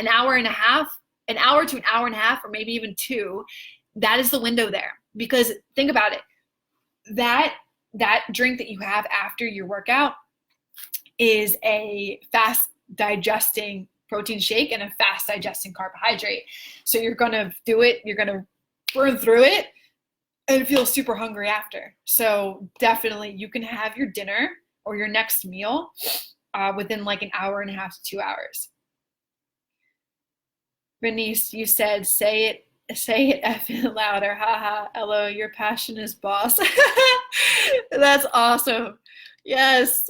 hour and a half, an hour to an hour and a half, or maybe even 2. That is the window there. Because think about it, that drink that you have after your workout is a fast digesting protein shake and a fast digesting carbohydrate. So you're going to do it, you're going to burn through it and feel super hungry after. So definitely you can have your dinner or your next meal within like an hour and a half to 2 hours. Bernice, you said, say it effing louder. Haha, hello, your passion is boss. That's awesome. Yes.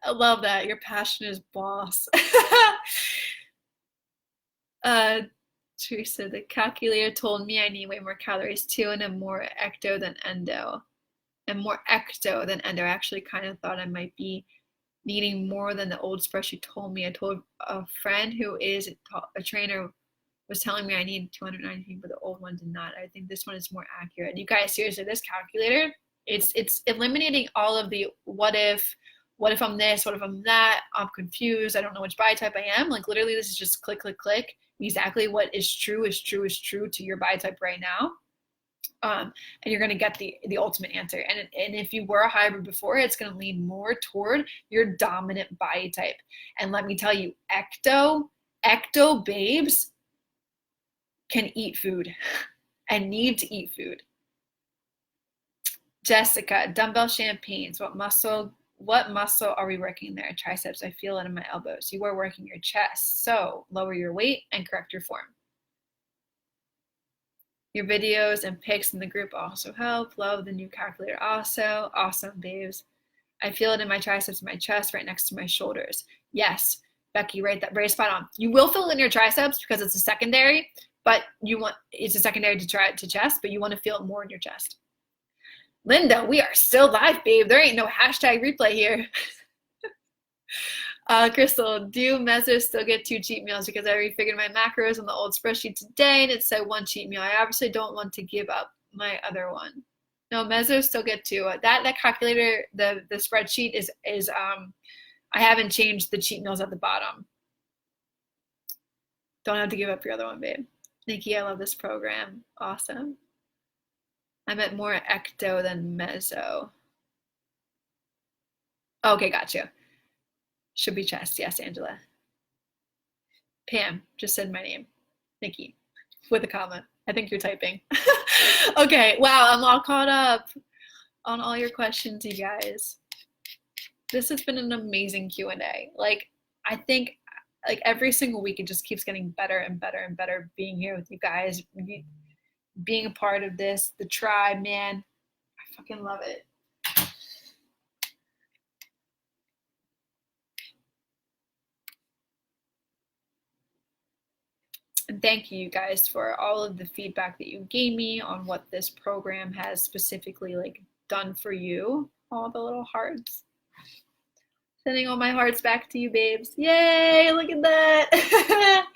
I love that. Your passion is boss. Teresa, the calculator told me I need way more calories too, and I'm more ecto than endo. I actually kind of thought I might be needing more than the old spreadsheet told me. I told a friend who is a trainer was telling me I need 219, but the old one did not. I think this one is more accurate. You guys, seriously, this calculator, it's eliminating all of the what if I'm this, what if I'm that, I'm confused, I don't know which body type I am. Like literally this is just click. Exactly what is true to your body type right now. And you're going to get the ultimate answer. And if you were a hybrid before, it's going to lean more toward your dominant body type. And let me tell you, ecto babes can eat food and need to eat food. Jessica, dumbbell champagnes. What muscle are we working there? Triceps. I feel it in my elbows. You are working your chest. So lower your weight and correct your form. Your videos and pics in the group also help. Love the new calculator also. Awesome, babes. I feel it in my triceps, my chest, right next to my shoulders. Yes, Becky, right, that very spot on. You will feel it in your triceps because it's a secondary, but it's a secondary to chest, but you want to feel it more in your chest. Linda, we are still live, babe. There ain't no hashtag replay here. Crystal, do mesos still get 2 cheat meals? Because I refigured my macros on the old spreadsheet today and it said 1 cheat meal. I obviously don't want to give up my other one. No, mesos still get 2. That calculator, the spreadsheet is I haven't changed the cheat meals at the bottom. Don't have to give up your other one, babe. Nikki, I love this program. Awesome. I meant more ecto than meso. Okay, gotcha. Should be chest. Yes, Angela. Pam just said my name. Nikki with a comma. I think you're typing. Okay, wow, I'm all caught up on all your questions, you guys. This has been an amazing Q&A. Like, I think like every single week it just keeps getting better and better and better being here with you guys, being a part of this, the tribe, man. I fucking love it. And thank you guys for all of the feedback that you gave me on what this program has specifically like done for you. All the little hearts. Sending all my hearts back to you, babes. Yay, look at that.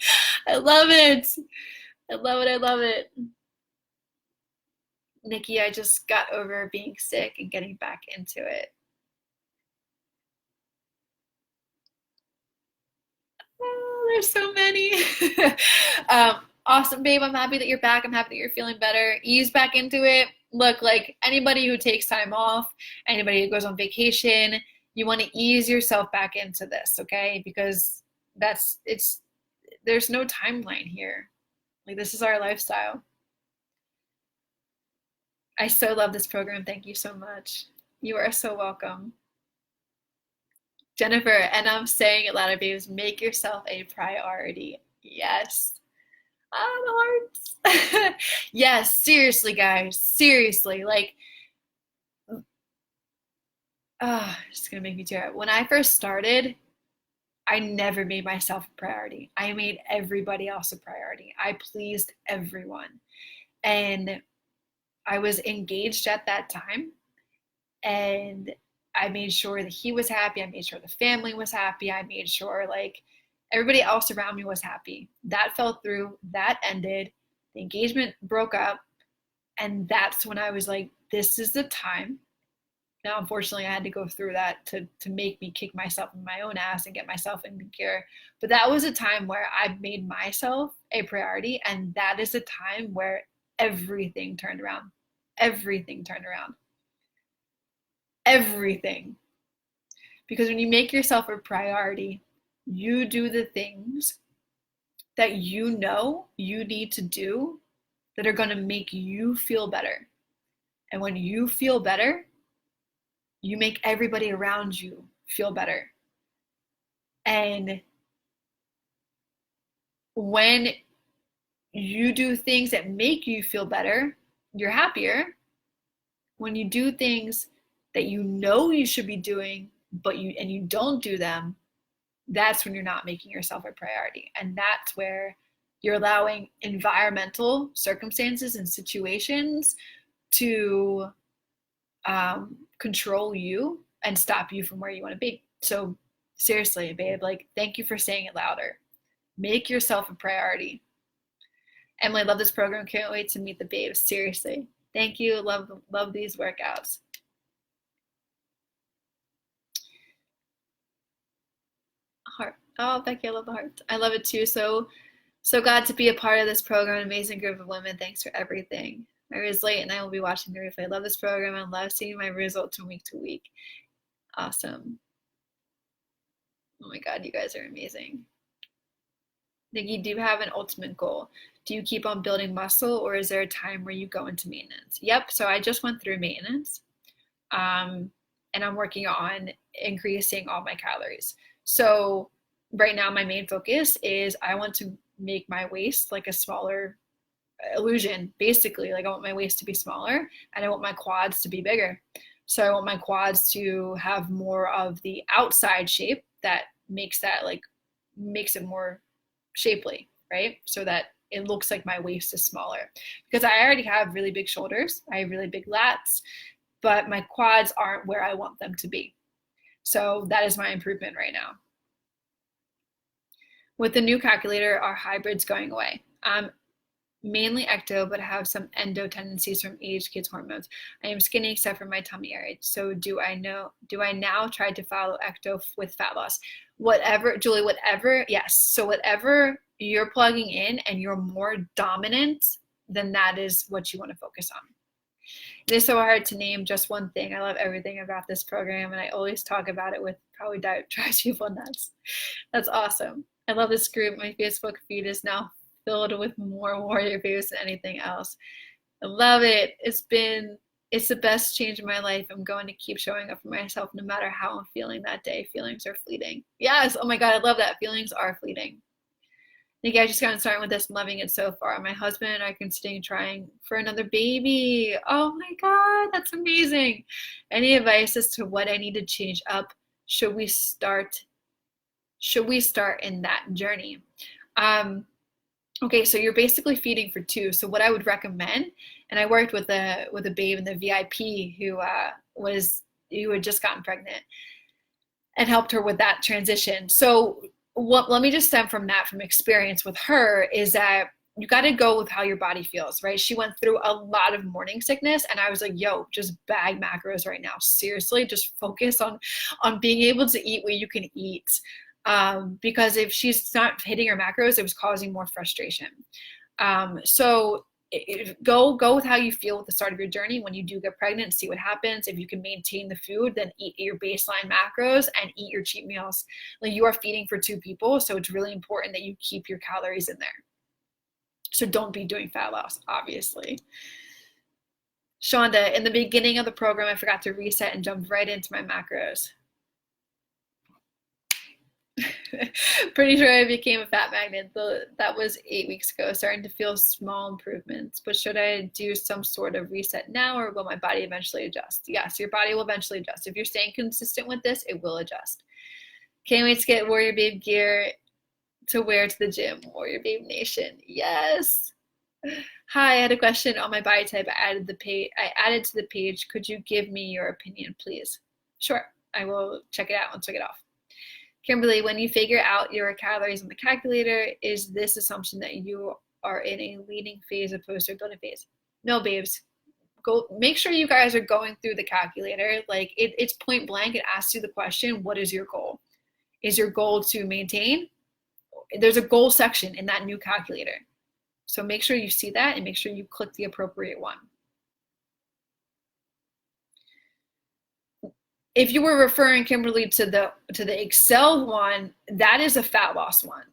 I love it. I love it. I love it. Nikki, I just got over being sick and getting back into it. Oh, there's so many. Awesome, babe. I'm happy that you're back. I'm happy that you're feeling better. Ease back into it. Look, like anybody who takes time off, anybody who goes on vacation, you want to ease yourself back into this, okay? Because there's no timeline here. Like, this is our lifestyle. I so love this program. Thank you so much. You are so welcome. Jennifer, and I'm saying it louder, babes, make yourself a priority. Yes. Ah, the hearts. Yes, seriously, guys. Seriously. Like, it's gonna make me tear up. When I first started, I never made myself a priority. I made everybody else a priority. I pleased everyone. And I was engaged at that time. And I made sure that he was happy. I made sure the family was happy. I made sure like everybody else around me was happy. That fell through. That ended. The engagement broke up. And that's when I was like, this is the time. Now, unfortunately, I had to go through that to make me kick myself in my own ass and get myself in gear. But that was a time where I made myself a priority. And that is a time where everything turned around. Everything turned around. Everything. Because when you make yourself a priority, you do the things that you know you need to do that are going to make you feel better. And when you feel better, you make everybody around you feel better. And when you do things that make you feel better, you're happier. When you do things that you know you should be doing, but you don't do them, that's when you're not making yourself a priority. And that's where you're allowing environmental circumstances and situations to control you and stop you from where you want to be. So seriously, babe, like, thank you for saying it louder. Make yourself a priority. Emily, I love this program. Can't wait to meet the babes. Seriously. Thank you. Love these workouts. Heart. Oh, Becky, I love the heart. I love it too. So glad to be a part of this program. An amazing group of women. Thanks for everything. I was late and I will be watching the replay. I love this program. I love seeing my results from week to week. Awesome. Oh my God, you guys are amazing. Nikki, do you have an ultimate goal? Do you keep on building muscle, or is there a time where you go into maintenance? Yep. So I just went through maintenance, and I'm working on increasing all my calories. So right now, my main focus is I want to make my waist like a smaller illusion. Basically, like, I want my waist to be smaller and I want my quads to be bigger. So I want my quads to have more of the outside shape that makes it more shapely, right? So that it looks like my waist is smaller, because I already have really big shoulders. I have really big lats, but my quads aren't where I want them to be. So that is my improvement right now. With the new calculator, are hybrids going away? Mainly ecto, but have some endo tendencies from aged kids' hormones. I am skinny except for my tummy area. So do I now try to follow ecto with fat loss? Whatever, Julie, whatever, yes. So whatever you're plugging in and you're more dominant, then that is what you want to focus on. It is so hard to name just one thing. I love everything about this program, and I always talk about it with probably drives people nuts. That's awesome. I love this group. My Facebook feed is now filled with more warrior babes than anything else. I love it. It's the best change in my life. I'm going to keep showing up for myself no matter how I'm feeling that day. Feelings are fleeting. Yes. Oh my God, I love that. Feelings are fleeting. Nikki, I just got started with this. I'm loving it so far. My husband and I are considering trying for another baby. Oh my God, that's amazing. Any advice as to what I need to change up? Should we start in that journey? Okay, so you're basically feeding for two. So what I would recommend, and I worked with a babe in the VIP who had just gotten pregnant and helped her with that transition. So let me just stem from that from experience with her is that you got to go with how your body feels, right? She went through a lot of morning sickness and I was like, yo, just bag macros right now. Seriously, just focus on being able to eat what you can eat. Because if she's not hitting her macros, it was causing more frustration. So go with how you feel at the start of your journey. When you do get pregnant, see what happens. If you can maintain the food, then eat your baseline macros and eat your cheat meals. Like, you are feeding for two people, so it's really important that you keep your calories in there. So don't be doing fat loss, obviously. Shonda, in the beginning of the program, I forgot to reset and jumped right into my macros. Pretty sure I became a fat magnet. That was 8 weeks ago. Starting to feel small improvements. But should I do some sort of reset now, or will my body eventually adjust? Yes, your body will eventually adjust. If you're staying consistent with this, it will adjust. Can't wait to get WarriorBabe gear to wear to the gym. WarriorBabe Nation. Yes. Hi, I had a question on my body type. I added to the page. Could you give me your opinion, please? Sure. I will check it out once I get off. Kimberly, when you figure out your calories on the calculator, is this assumption that you are in a leading phase opposed to a building phase? No, babes. Go make sure you guys are going through the calculator. Like, it's point blank. It asks you the question, what is your goal? Is your goal to maintain? There's a goal section in that new calculator. So make sure you see that and make sure you click the appropriate one. If you were referring, Kimberly, to the Excel one, that is a fat loss one.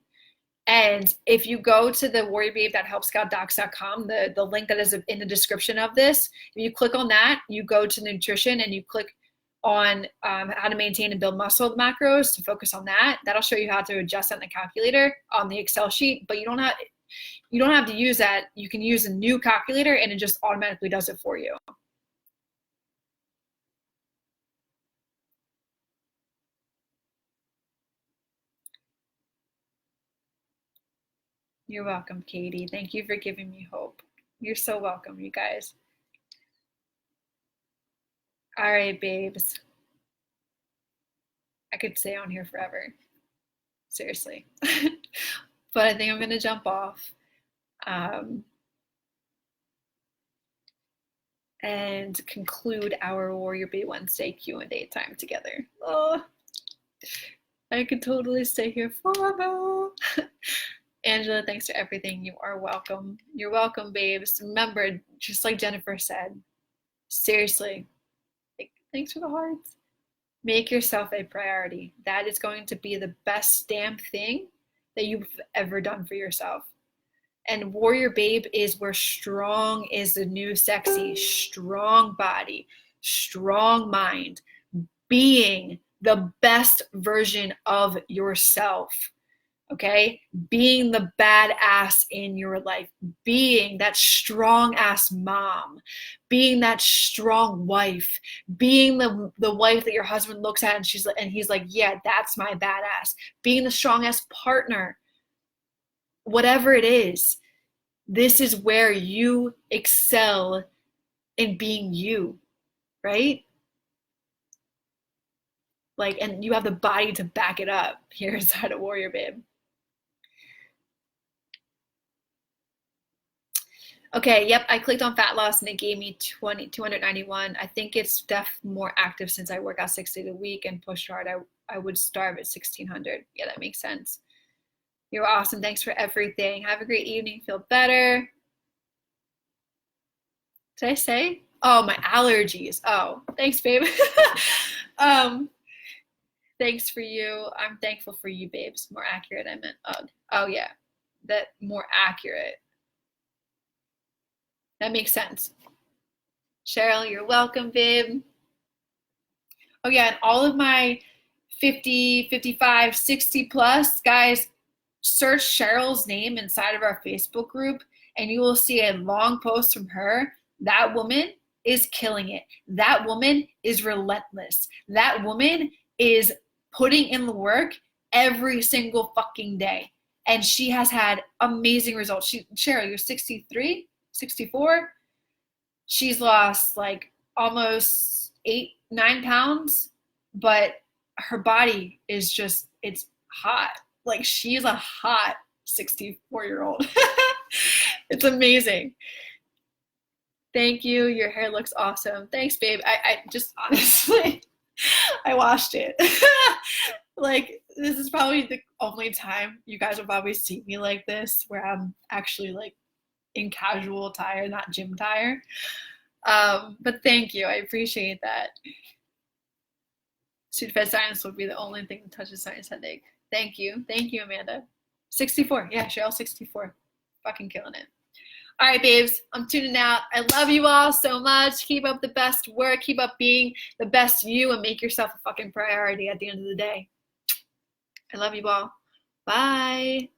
And if you go to the WarriorBabe.helpscoutdocs.com, the link that is in the description of this, if you click on that, you go to nutrition and you click on how to maintain and build muscle macros to focus on that. That'll show you how to adjust on the calculator on the Excel sheet, but you don't have to use that. You can use a new calculator and it just automatically does it for you. You're welcome, Katie. Thank you for giving me hope. You're so welcome, you guys. All right, babes. I could stay on here forever. Seriously. But I think I'm going to jump off and conclude our WarriorBabe Wednesday Q&A time together. Oh, I could totally stay here forever. Angela, thanks for everything. You are welcome. You're welcome, babes. Remember, just like Jennifer said, seriously, thanks for the hearts. Make yourself a priority. That is going to be the best damn thing that you've ever done for yourself. And WarriorBabe is where strong is the new sexy. Strong body, strong mind, being the best version of yourself. Okay, being the badass in your life, being that strong ass mom, being that strong wife, being the wife that your husband looks at and he's like, yeah, that's my badass. Being the strong ass partner, whatever it is, this is where you excel in being you, right? Like, and you have the body to back it up here inside of WarriorBabe. Okay, yep, I clicked on fat loss and it gave me 291. I think it's more active since I work out 6 days a week and push hard. I would starve at 1600. Yeah, that makes sense. You're awesome. Thanks for everything. Have a great evening. Feel better. Did I say? Oh, my allergies. Oh, thanks, babe. Thanks for you. I'm thankful for you, babes. More accurate, I meant. Oh yeah, that more accurate. That makes sense. Cheryl, you're welcome, babe. Oh yeah, and all of my 50, 55, 60 plus guys, search Cheryl's name inside of our Facebook group and you will see a long post from her. That woman is killing it. That woman is relentless. That woman is putting in the work every single fucking day. And she has had amazing results. Cheryl, you're 63, 64. She's lost like almost 8, 9 pounds, but her body is just, it's hot. Like she's a hot 64-year-old. It's amazing. Thank you. Your hair looks awesome. Thanks, babe. I just honestly, I washed it. Like, this is probably the only time you guys will probably see me like this, where I'm actually like in casual attire, not gym attire. But thank you. I appreciate that. Sudafed Science will be the only thing that touches science headache. Thank you. Thank you, Amanda. 64. Yeah, Cheryl, 64. Fucking killing it. All right, babes, I'm tuning out. I love you all so much. Keep up the best work. Keep up being the best you and make yourself a fucking priority at the end of the day. I love you all. Bye.